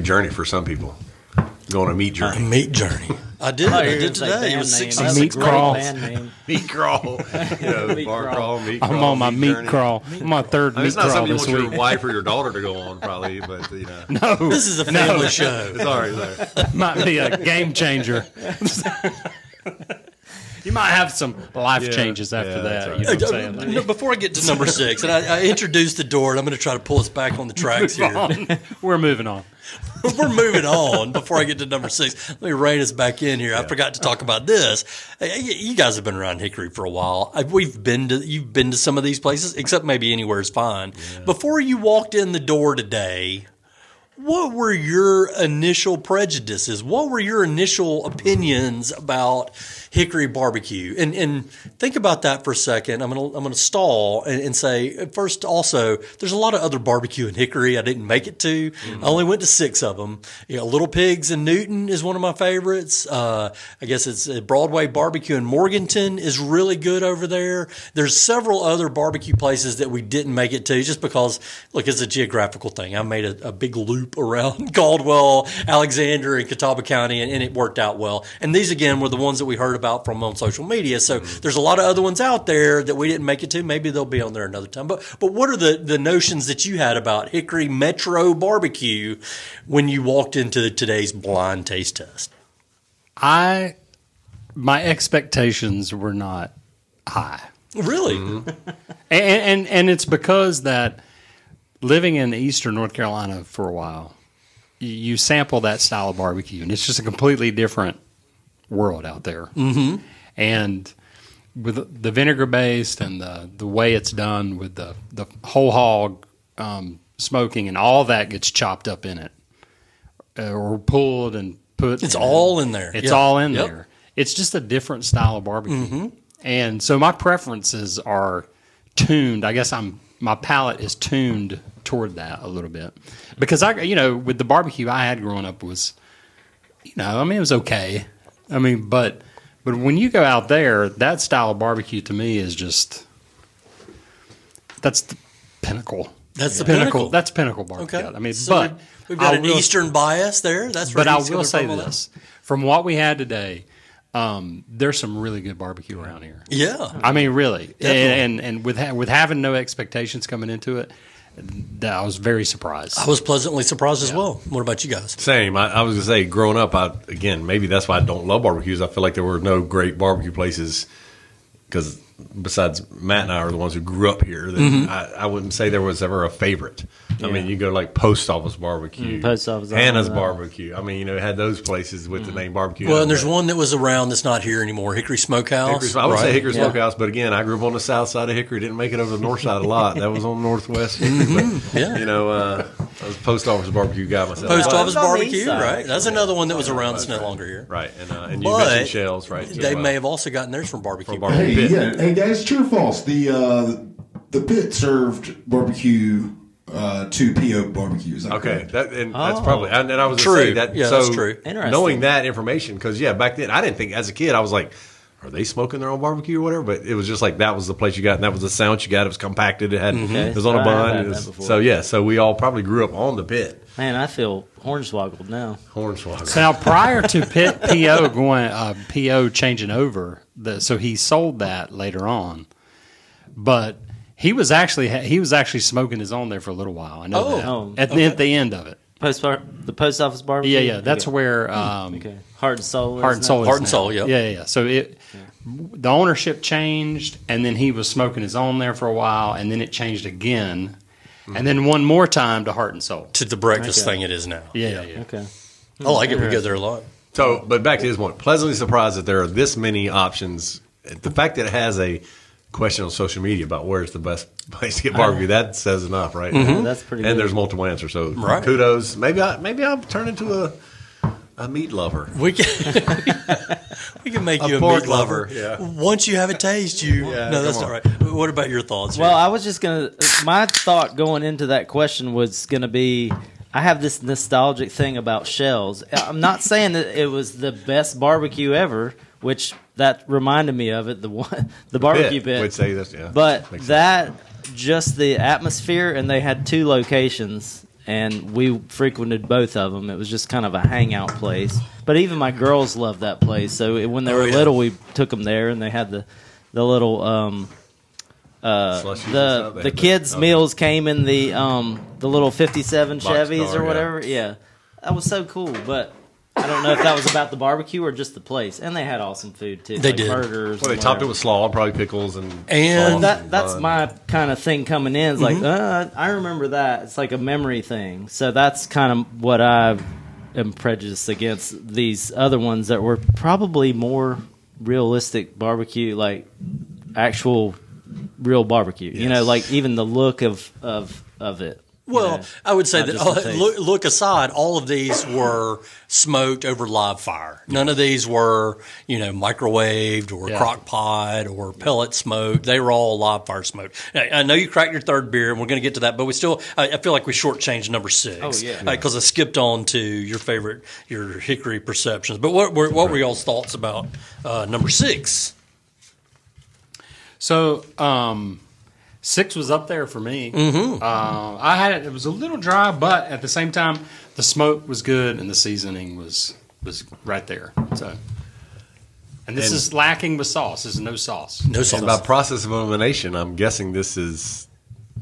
journey for some people. Go on a meat journey. Meat journey. I did today. It was 6 meat crawl. Meat crawl. Bar crawl, meat crawl. I'm on my meat journey. crawl. I'm on my third meat It's not crawl something you this want week. your wife or your daughter to go on, probably, but No, This is a family show. Sorry. might be a game changer. You might have some life changes after that. that's You know what I'm saying? No, before I get to number 6, and I introduced the door, and I'm going to try to pull us back on the tracks here. We're moving on. We're moving on before I get to number 6. Let me rein us back in here. I forgot to talk about this. You guys have been around Hickory for a while. You've been to some of these places, except maybe anywhere is fine. Yeah. Before you walked in the door today, what were your initial prejudices? What were your initial opinions about Hickory barbecue? And think about that for a second. I'm gonna stall and say first. Also, there's a lot of other barbecue in Hickory I didn't make it to. I only went to 6 of them. Little Pigs in Newton is one of my favorites. I guess it's Broadway Barbecue in Morganton is really good over there. There's several other barbecue places that we didn't make it to just because, look, it's a geographical thing. I made a big loop around Caldwell, Alexander, and Catawba County, and it worked out well. And these, again, were the ones that we heard about from on social media. So there's a lot of other ones out there that we didn't make it to. Maybe they'll be on there another time. But what are the notions that you had about Hickory Metro Barbecue when you walked into today's blind taste test? My expectations were not high. Really? And it's because that living in eastern North Carolina for a while, you sample that style of barbecue, and it's just a completely different world out there. Mm-hmm. And with the vinegar based and the way it's done with the whole hog smoking and all that gets chopped up in it or pulled and put. It's all in there. It's all in there. It's just a different style of barbecue. Mm-hmm. And so my preferences are tuned. I guess my palate is tuned toward that a little bit because with the barbecue I had growing up was, it was okay. But when you go out there, that style of barbecue to me is just, that's the pinnacle. That's the pinnacle. That's pinnacle barbecue. Okay. So we've got an Eastern bias there. That's but I will say this: from what we had today, there's some really good barbecue around here. Yeah, really, and with having no expectations coming into it, I was very surprised. I was pleasantly surprised as well. What about you guys? Same. I was gonna say, growing up, maybe that's why I don't love barbecues. I feel like there were no great barbecue places because besides Matt and I are the ones who grew up here. I wouldn't say there was ever a favorite. I mean, you go like Post Office Barbecue, Post Office, Hannah's Barbecue. It had those places with the name barbecue. Well, and there's one that was around that's not here anymore, Hickory Smokehouse. I would say Hickory Smokehouse, but again, I grew up on the south side of Hickory. Didn't make it over the north side a lot. That was on northwest Hickory. But, I was Post Office Barbecue guy myself. Post Office Barbecue, right? That's another one that was around that's no longer here. Right, and you mentioned Shells, right? They may have also gotten theirs from barbecue. Hey guys, true or false? The pit served barbecue to PO barbecues. Okay, that's probably, and I was true. Gonna say that. Yeah, so that's true. Knowing that information, because back then I didn't think as a kid I was like, are they smoking their own barbecue or whatever? But it was just like that was the place you got, and that was the sound you got. It was compacted. It had it was on a bun. So we all probably grew up on the pit. Man, I feel hornswoggled now. Hornswoggled. So now, prior to pit PO PO changing over, so he sold that later on, but. He was actually smoking his own there for a little while. I know that. At the end of it. The Post Office Barbecue? Yeah. That's where Heart and Soul. Heart and Soul. Heart and Soul. Yeah. So the ownership changed, and then he was smoking his own there for a while, and then it changed again, and then one more time to Heart and Soul to the breakfast thing it is now. Yeah. Okay. I like it. We go there a lot. So, but back to his point, pleasantly surprised that there are this many options. The fact that it has a question on social media about where's the best place to get barbecue, that says enough, right? Mm-hmm. That's pretty good. And there's multiple answers, so kudos. Maybe I'll turn into A meat lover. We can we can make you a pork meat lover. Yeah. Once you have a taste, you Yeah, no, that's come not on. right. What about your thoughts? Well, here? I was just gonna. My thought going into that question was gonna be, I have this nostalgic thing about shells. I'm not saying that it was the best barbecue ever, which that reminded me of it. The barbecue pit. Would say this, yeah. But Makes that just the atmosphere, and they had 2 locations, and we frequented both of them. It was just kind of a hangout place. But even my girls loved that place. So when they were yeah. little, we took them there, and they had the little Slushies and stuff. They the had kids' okay. meals came in the little 57 Chevys car, or yeah. whatever. Yeah, that was so cool. But I don't know if that was about the barbecue or just the place. And they had awesome food too. They like did. burgers. Well, they and topped it whatever. with slaw, probably pickles and And sauce That's bun. my kind of thing coming in. It's like, I remember that. It's like a memory thing. So that's kind of what I am prejudiced against these other ones that were probably more realistic barbecue, like actual real barbecue. You know, Yes. like even the look of it. Well, you know, I would say not that just the taste. look aside, all of these were smoked over live fire. None of these were, microwaved or Yeah. crock pot or pellet smoked. They were all live fire smoked. I know you cracked your third beer, and we're going to get to that, but I feel like we shortchanged number 6. Oh, yeah. Because I skipped on to your Hickory Perceptions. But what were y'all's thoughts about number 6? So 6 was up there for me. I had it. It was a little dry, but at the same time, the smoke was good and the seasoning was right there. So, and this is lacking with sauce. This is no sauce. No sauce. And by process of elimination, I'm guessing this is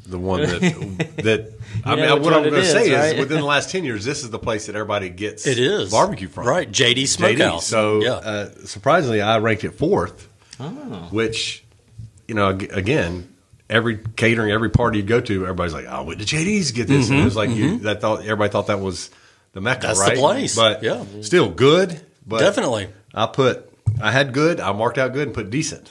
the one that I mean, know which what one I'm it going to is, say right? is within the last 10 years, this is the place that everybody gets It is barbecue from. right? JD JD. Smokehouse. So yeah. surprisingly, I ranked it 4th, Oh. which, again, every catering, every party you go to, everybody's like, "Oh, wait, the JD's get this." And it was like everybody thought that was the Mecca, That's the right? place. But Yeah. still good. But Definitely. I had good. I marked out good and put decent.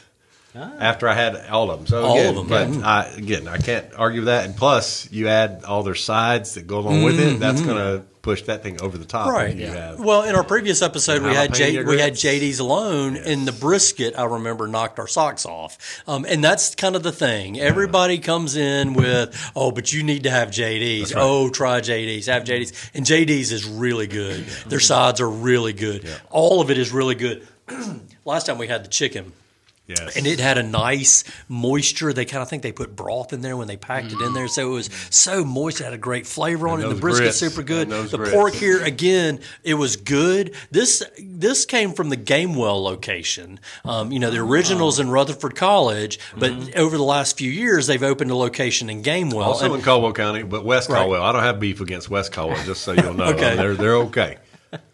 After I had all of them. So All again, of them, but I can't argue with that. And plus, you add all their sides that go along with it. That's going to push that thing over the top. Right. if you have. Well, in our previous episode, we had Jalapeno grits. JD's alone, Yes. and the brisket, I remember, knocked our socks off. And that's kind of the thing. Everybody comes in with, "Oh, but you need to have JD's. right. Oh, try JD's. Have JD's." And JD's is really good. Their sides are really good. All of it is really good. Last time we had the chicken. Yes. And it had a nice moisture. They kind of think they put broth in there when they packed it in there. So it was so moist. It had a great flavor on it. And the those brisket's grits. super good. And those The grits. pork here, again, it was good. This came from the Gamewell location. The original's in Rutherford College, but over the last few years, they've opened a location in Gamewell. Also And- in Caldwell County, but West Right. Caldwell. I don't have beef against West Caldwell, just so you'll know. Okay. They're okay.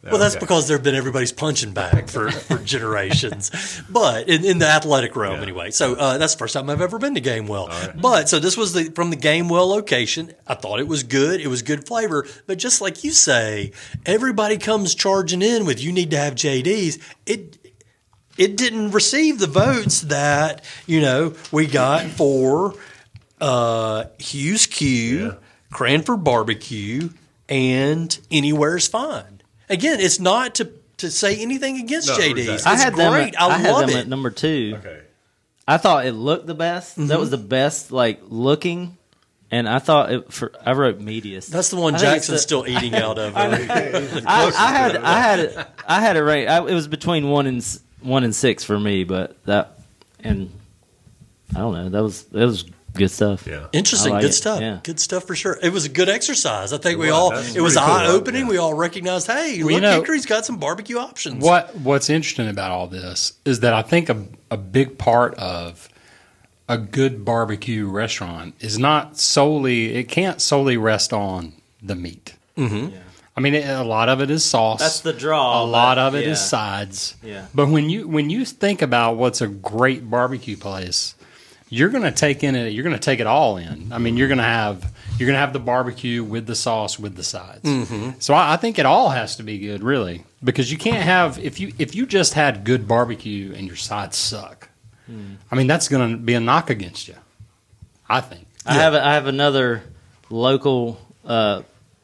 Well, that's Okay. because they've been everybody's punching bag for generations, but in the athletic realm anyway. So that's the first time I've ever been to Gamewell. But so this was from the Gamewell location. I thought it was good. It was good flavor. But just like you say, everybody comes charging in with, "You need to have JD's." It didn't receive the votes that we got for Hughes Q, Cranford Barbecue, and Anywhere's Fine. Again, it's not to say anything against No, JD's. exactly. It's I had great. them. I had love them it. at number 2. Okay. I thought it looked the best. That was the best, like looking, and I thought I wrote medius. That's the one I think it's Jackson's still eating out of. I had it right. It was between 1 and 6 for me, but I don't know. That was good stuff. Yeah. Interesting, I like good it. stuff. Yeah. Good stuff for sure. It was a good exercise. I think It was. That's it was pretty cool. eye opening. Yeah. We all recognized, hey, Well, look, Hickory's got some barbecue options. What's interesting about all this is that I think a big part of a good barbecue restaurant is it can't solely rest on the meat. Mm-hmm. Yeah. I mean, a lot of it is sauce. That's the draw. A lot of it is yeah. sides. Yeah. But when you think about what's a great barbecue place, you're going to take it all in. I mean, you're going to have the barbecue with the sauce with the sides. Mm-hmm. So I think it all has to be good, really, because you can't have if you just had good barbecue and your sides suck. I mean, that's going to be a knock against you, I think. I have another local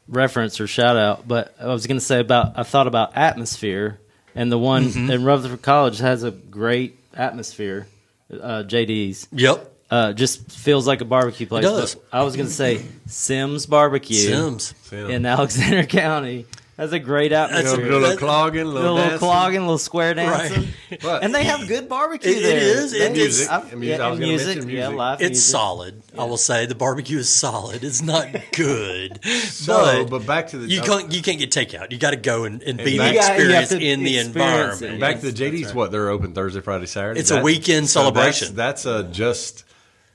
reference or shout out, but I was going to say I thought about atmosphere, and the one in Rutherford College has a great atmosphere. JD's. Yep. Just feels like a barbecue place. It does. But I was going to say Sims Barbecue Sims. in Alexander County. That's a great atmosphere. A little clogging, a little little dancing. clogging, little square dancing. Right. And they have good barbecue It there. is. They- And music. I've- And music. I was and gonna music. mention Yeah, music. live It's music. solid. I will say the barbecue is solid. It's not good. But back to the you can't get takeout. You got to go and be back- the You have experience to in the experience environment. it. back to the JD's. What, they're open Thursday, Friday, Saturday. It's a weekend celebration. That's a just.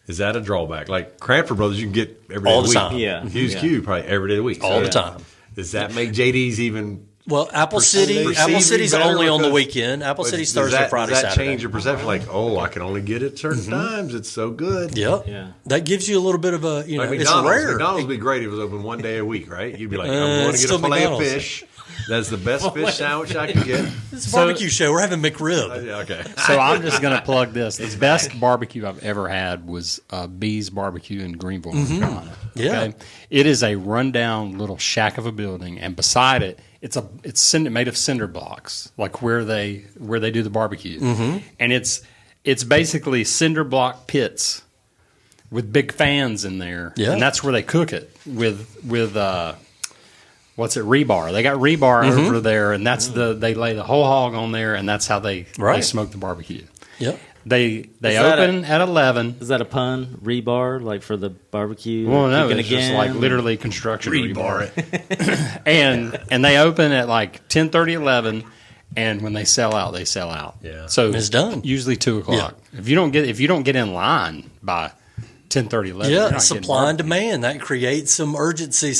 Is that a drawback? Like Cranford Brothers, you can get every day All of the week. time. Yeah. Hughes Yeah. Q probably every day of the week. All the time. Does that make JD's even? Well, Apple City's better only on the because- weekend. Apple City's Does Thursday, that, Friday, does that Saturday. change your perception? Like, oh, I can only get it certain times. It's so good. Yep. Yeah. That gives you a little bit of a, Like it's McDonald's. rare. McDonald's would be great if it was open one day a week, right? You'd be like, I'm going to it's get a still filet of McDonald's. fish. That's the best fish sandwich I can get. It's a barbecue show. We're having McRib. Yeah, okay. So I'm just going to plug this. The best barbecue I've ever had was Bee's Barbecue in Greenville, North Carolina. Yeah. It is a rundown little shack of a building, and beside it, it's made of cinder blocks, like where they do the barbecue, and it's basically cinder block pits with big fans in there, Yeah. and that's where they cook it with rebar. They got rebar over there, and they lay the whole hog on there, and that's how they smoke the barbecue. Yep. They that open at 11. Is that a pun? Rebar, like for the barbecue? Well, no, Cooking it's just again? like literally construction Rebar rebar. and they open at like 10:30, 11, and when they sell out, they sell out. Yeah. So It's done. Usually 2:00. If you don't get in line by 10:30, 11, you're Yeah, not getting supply and barbecue. demand. That creates some urgency,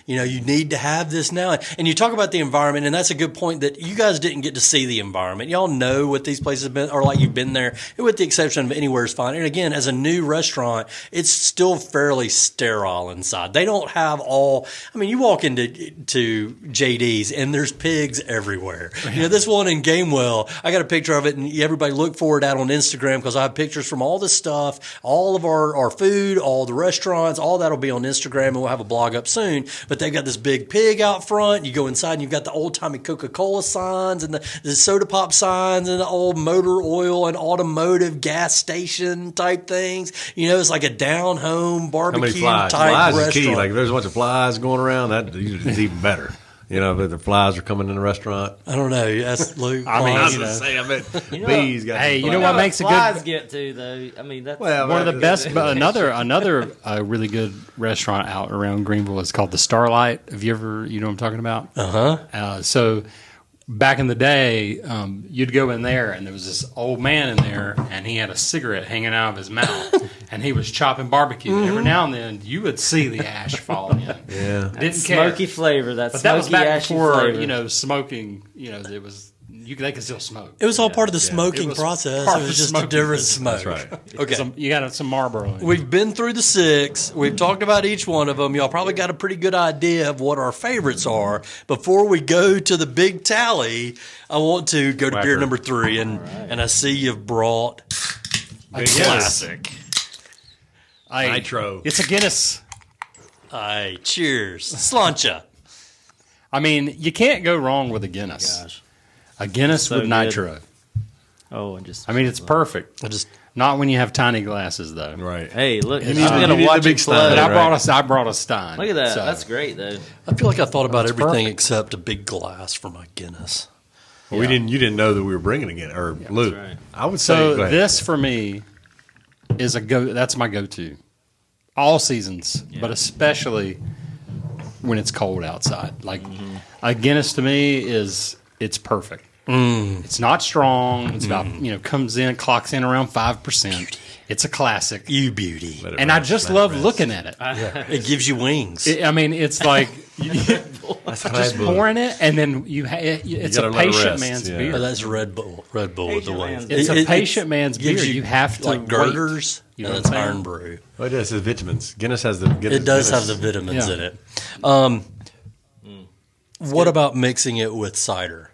you need to have this now. And you talk about the environment, and that's a good point that you guys didn't get to see the environment. Y'all know what these places have been, or like you've been there, with the exception of Anywhere is Fine. And again, as a new restaurant, it's still fairly sterile inside. They don't have you walk into JD's and there's pigs everywhere. This one in Gamewell, I got a picture of it, and everybody look for it out on Instagram because I have pictures from all this stuff, all of our food, all the restaurants, all that'll be on Instagram, and we'll have a blog up soon. But they've got this big pig out front. You go inside and you've got the old timey Coca-Cola signs and the soda pop signs and the old motor oil and automotive gas station type things. It's like a down home How many barbecue flies? type Flies is restaurant. key. Like if there's a bunch of flies going around, that is even better. If the flies are coming in the restaurant. I don't know. Ask Luke. I mean, I was you going to know. say, I bet bees got Hey, some you know flies. what makes a flies good get to though? I mean, that's Well, one of the best. But another really good restaurant out around Greenville is called the Starlight. Have you ever? You know what I'm talking about? So back in the day, you'd go in there, and there was this old man in there, and he had a cigarette hanging out of his mouth, and he was chopping barbecue. And every now and then, you would see the ash falling in. Yeah. Didn't care. smoky flavor. That's But that was smoky, back ashy before flavor. smoking. It was they could still smoke. It was all part of the It smoking was process. part It of was the just a smoking different process. smoke. That's right. Okay. You got some Marlboro. In it. We've been through the 6. We've talked about each one of them. Y'all probably got a pretty good idea of what our favorites are. Before we go to the big tally, I want to go to beer Whacker. number 3, and I see you've brought a Big classic. Nitro. It's a Guinness. Aye, cheers, Slancha. I mean, you can't go wrong with a Guinness. Gosh. A Guinness So with good. nitro. Oh, and just I mean, it's perfect. I just Not when you have tiny glasses, though. Right. hey, look, I'm need the- gonna you need watch the it big flow. Stein. But Right. I brought a Stein. Look at that. So- That's great, though. I feel like I thought about That's everything perfect. except a big glass for my Guinness. Well, you didn't know that we were bringing again, or Luke. right. I would say go So ahead. this for me is that's my go-to. All seasons, but especially when it's cold outside. Like a Guinness to me it's perfect. It's not strong. It's about clocks in around 5%. It's a classic, You beauty. Let it and I rest, just let it love rest. looking at it. It gives you wings. It's like That's just Red Bull. pouring it, and then it's gotta a let it patient rest, man's yeah. beer. Oh, that's Red Bull. Red Bull with the Patient wings. man's It's a patient man's gives beer. You have to like wait. girders, You know and what it's I'm saying? iron brew. Oh, it does. It has vitamins. Guinness has the. It does have the vitamins Yeah. in it. What about mixing it with cider?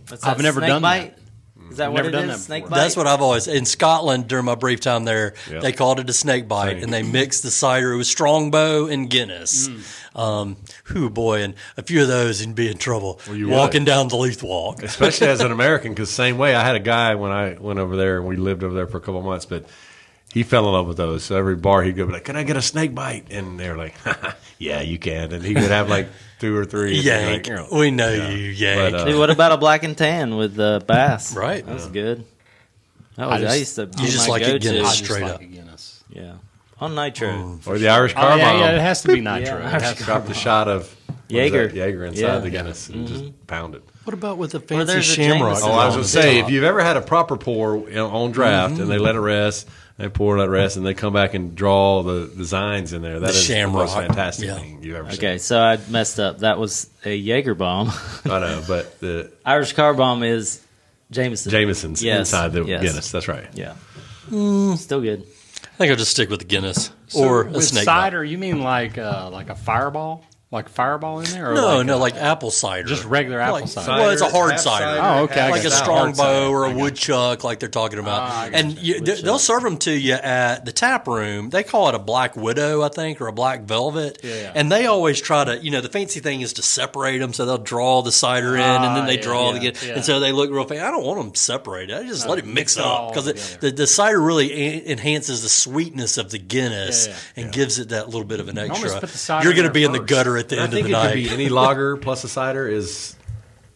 What's I've that, never snake done bite? that. Is that what Never it done is? that Snake before. bite? That's what I've always in Scotland during my brief time there. Yep. They called it a snake bite, Same. and they mixed the cider with Strongbow and Guinness. Boy, and a few of those and be in trouble. you Walking would. down the Leith Walk. Especially as an American, because same way. I had a guy when I went over there, and we lived over there for a couple of months, but he fell in love with those. So every bar he'd go be like, "Can I get a snake bite?" And they were like, "Yeah, you can." And he would have like 2 or 3. Yank, Like, we know you, Yank. But, Dude, what about a black and tan with bass? Right. That was good. I used to. You just my like it go-to. Guinness. I just Straight like up. a Guinness. Yeah. On nitro. or the Irish Oh, car bomb. yeah, it has to be nitro. Yeah, It has to Drop the shot of Jaeger. Jaeger inside Yeah. the Guinness and just pound it. What about with the Or fancy there's a shamrock? Jameson. Oh, I was going on to the say, top? if you've ever had a proper pour on draft and they let it rest, they pour, let it rest, and they come back and draw the designs in there, that is the most shamrock. fantastic Yeah. thing you've ever seen. Okay, so I messed up. That was a Jaeger bomb. I know, but the Irish car bomb is Jameson. Jameson's Yes, inside the yes. Guinness. That's right. Yeah. Still good. I think I'll just stick with the Guinness or a With snake cider, you mean like a fireball? Like a fireball in there? Or bite. No, like like apple cider. just regular apple cider. Well, it's a hard half cider. Oh, okay. I Like a got that. Strongbow or a Woodchuck, like they're talking about. I got And they'll serve them to you at the tap room. They call it a Black Widow, I think, or a Black Velvet. Yeah. And they always try to, the fancy thing is to separate them, so they'll draw the cider in, and then they yeah, draw yeah, the yeah. and so they look real fancy. I don't want them separated. I just let it mix it up all because together. the cider really enhances the sweetness of the Guinness Yeah, and gives it that little bit of an almost extra. put the cider You're in going to there be in the first. gutter at the I end of think the it night. could be any lager plus a cider is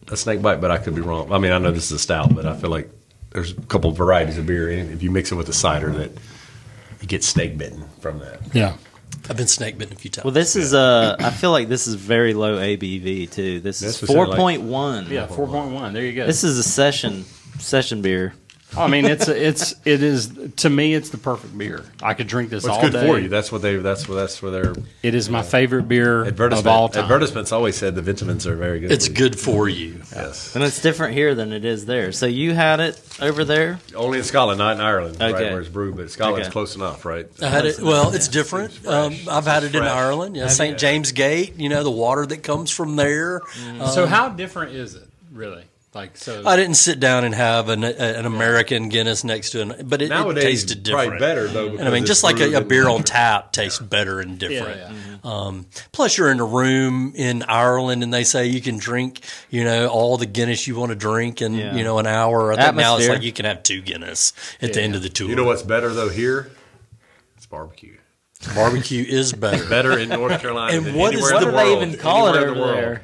a snake bite, but I could be wrong. I mean, I know this is a stout, but I feel like there's a couple of varieties of beer. If you mix it with a cider, that you get snake bitten from that. Yeah. I've been snake bitten a few times. Well, this is I feel like this is very low ABV too. This is That's what I like. 4.1. Yeah, 4.1. There you go. This is a session beer. I mean, it is to me, it's the perfect beer. I could drink this Well, all it's good day. for you. That's what their It is my favorite beer of all time. advertisements always said the vitamins are very good. It's for you. good for you. Yes. And it's different here than it is there. So you had it over there? Only in Scotland, not in Ireland, right, Okay. where it's brewed. But Scotland's Okay. close enough, right? I had it. Well, it's different. I've had it in fresh. Ireland. Yeah, St. James Gate. The water that comes from there. So how different is it, really? Like so. I didn't sit down and have an American Guinness next to it, but it Nowadays, tasted different. probably better though. And I mean, because just it's like brewed a in beer on winter. tap tastes better and different. Yeah. Plus, you're in a room in Ireland, and they say you can drink, all the Guinness you want to drink in, Yeah. an hour. I think now it's Atmosphere. like you can have 2 Guinness at the end of the tour. You know what's better though here? It's barbecue. Barbecue is better. Better in North Carolina And than what is anywhere What in do the they world. even call it Anywhere in over the world. there?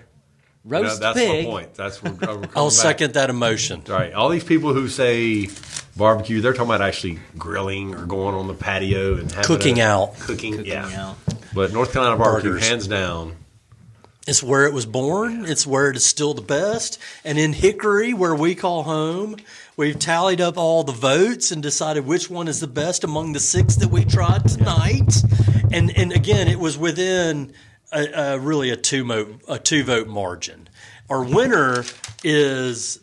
Roast that's pig. my point. That's we're coming I'll back. second that emotion. Right. All these people who say barbecue, they're talking about actually grilling or going on the patio and having Cooking out. Cooking, yeah. out. But North Carolina barbecue, Burgers. hands down. It's where it was born. It's where it is still the best. And in Hickory, where we call home, we've tallied up all the votes and decided which one is the best among the 6 that we tried tonight. And again, it was within really a two vote margin. Our winner is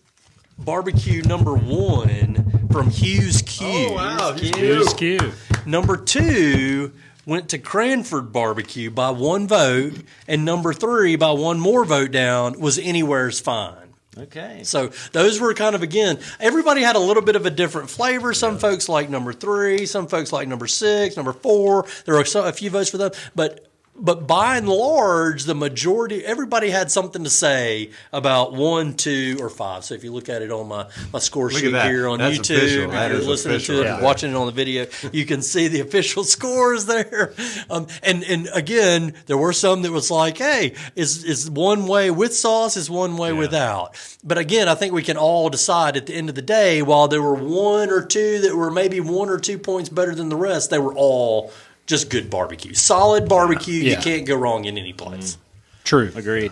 barbecue number 1 from Hughes Q. Oh, wow. Hughes Q. Number 2 went to Cranford Barbecue by 1 vote, and number 3 by 1 more vote down was Anywhere's Fine. Okay. So those were kind of, again, everybody had a little bit of a different flavor. Some folks like number 3, some folks like number 6, number 4. There were a few votes for them, but by and large, the majority, everybody had something to say about 1, 2, or 5. So if you look at it on my score Look at sheet that. here on That's YouTube, official. if That you're is listening official. to it, Yeah. watching it on the video, you can see the official scores there. And again, there were some that was like, hey, is one way with sauce, is one way without. But again, I think we can all decide at the end of the day, while there were 1 or 2 that were maybe 1 or 2 points better than the rest, they were all just good barbecue. Solid barbecue, you Yeah. can't go wrong in any place. True. Agreed.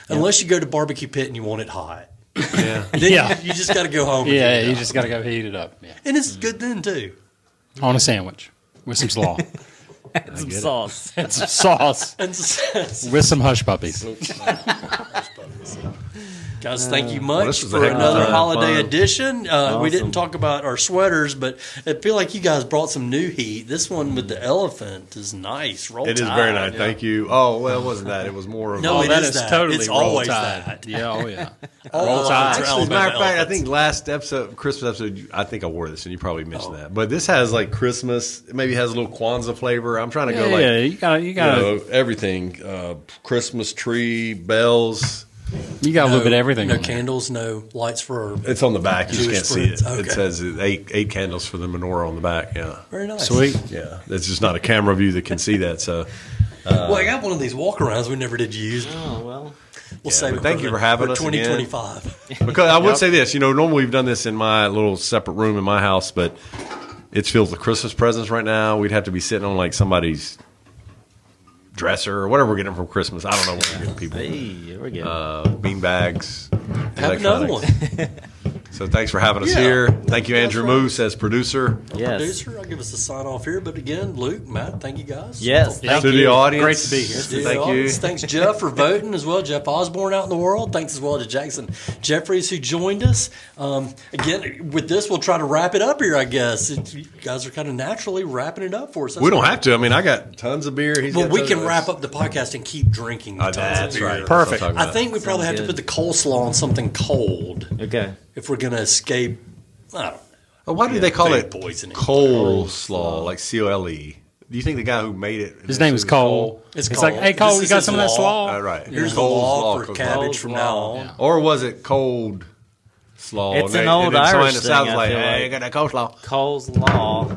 Unless you go to Barbecue Pit and you want it hot. Yeah. Then Yeah. you just got to go home. and Yeah, heat it you up. just got to go heat it up. Yeah. And it's good then, too. On a sandwich with some slaw Some sauce. and some sauce And with some hush puppies. Guys, thank you much this was a for heck of a another time. holiday Fun. edition. We didn't talk about our sweaters, but I feel like you guys brought some new heat. This one with the elephant is nice. Roll It is Tide. very nice. Thank you. Oh, well, it wasn't that. It was more of No, a... it that is is that. totally It's Roll always Tide. that. Yeah, oh yeah. Roll Tide. Actually, as a matter of fact, I think last episode, Christmas episode, I think I wore this, and you probably mentioned that. But this has like Christmas. It maybe has a little Kwanzaa flavor. I'm trying to go Yeah, like you got everything. Christmas tree, bells. you got a little bit of everything. No on there. candles, no lights for. It's on the back. You just Jewish can't see it. friends. It Okay. says eight candles for the menorah on the back. Yeah, Very nice. Sweet. yeah. It's just not a camera view that can see that. So Well, I got one of these walk-arounds we never did use. Oh, well. We'll save it. thank you for having us again. 2025. because I would say this, normally we've done this in my little separate room in my house, but it's filled with Christmas presents right now. We'd have to be sitting on like somebody's dresser or whatever we're getting from Christmas. I don't know what we're getting people. Hey, here we go. Bean bags. Have another one. So thanks for having us Yeah. here. Thank you, Andrew That's right. Moose, as producer. Yes. Producer, I'll give us a sign off here. But again, Luke, Matt, thank you guys. Yes. Yeah. Thank To the you. audience. Great to be here. To the Thank you. audience. Thanks, Jeff, for voting as well. Jeff Osborne out in the world. Thanks as well to Jackson Jeffries who joined us. Again, with this, we'll try to wrap it up here, I guess. You guys are kind of naturally wrapping it up for us. We don't have to. I mean, I got tons of beer. He's Well, got we tons can of- wrap up the podcast and keep drinking tons That's of beer. right. Perfect. That's what I'm I talking about. think we probably have to good. put the coleslaw on something cold Okay. if we're going to escape. I don't know. Why do they call food it poisoning. coleslaw, like COLE? Do you think the guy who made it? His name is Cole. It's like, Cole. hey Cole, This you is got his some of that law. slaw? Right. Here's the Coleslaw law for cookie. cabbage from now on. Or was it cold slaw? It's an old and then Irish it thing, sounds I like, feel hey, like. you got that coleslaw. Cole's Law.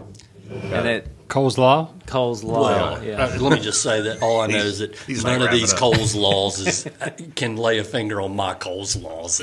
And it Cole's Law? Cole's Law. Well, yeah. let me just say that all I know is that he's none like of these wrapping up. Coles laws can lay a finger on my Coles laws.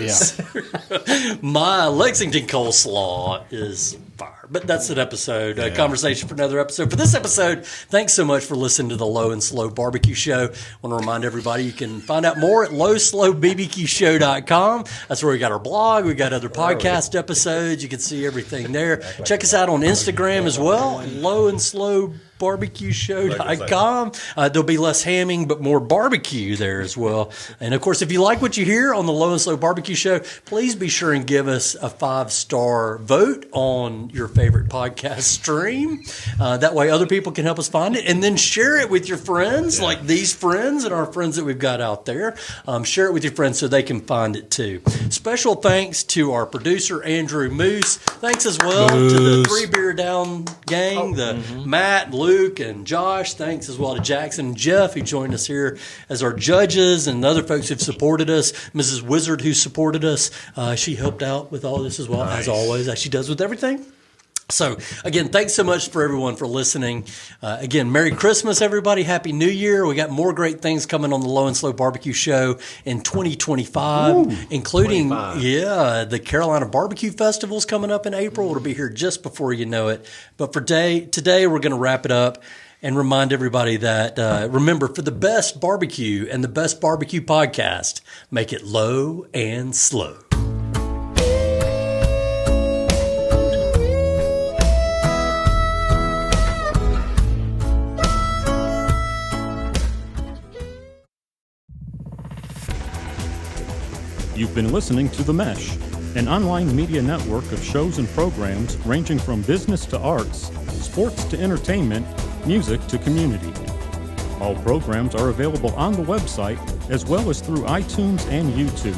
My Lexington coleslaw is fire. But that's an episode, a conversation for another episode. For this episode, thanks so much for listening to the Low and Slow Barbecue Show. I want to remind everybody you can find out more at lowslowbbqshow.com. That's where we got our blog. We got other podcast episodes. You can see everything there. Check us out on Instagram as well, Low and Slow BarbecueShow.com. There'll be less hamming, but more barbecue there as well. And of course, if you like what you hear on the Low and Slow Barbecue Show, please be sure and give us a 5-star vote on your favorite podcast stream. That way, other people can help us find it, and then share it with your friends, like these friends and our friends that we've got out there. Share it with your friends so they can find it too. Special thanks to our producer Andrew Moose. Thanks as well to the Three Beer Down gang, Matt, Luke, and Josh. Thanks as well to Jackson and Jeff who joined us here as our judges, and the other folks who've supported us. Mrs. Wizard who supported us. She helped out with all this as well, as always, as she does with everything. So, again, thanks so much for everyone for listening. Again, Merry Christmas, everybody. Happy New Year. We got more great things coming on the Low and Slow Barbecue Show in 2025, including, 25. the Carolina Barbecue Festival's coming up in April. It'll be here just before you know it. But for today, we're going to wrap it up and remind everybody that, remember, for the best barbecue and the best barbecue podcast, make it low and slow. You've been listening to The Mesh, an online media network of shows and programs ranging from business to arts, sports to entertainment, music to community. All programs are available on the website as well as through iTunes and YouTube.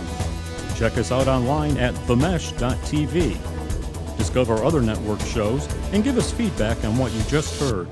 Check us out online at themesh.tv. Discover other network shows and give us feedback on what you just heard.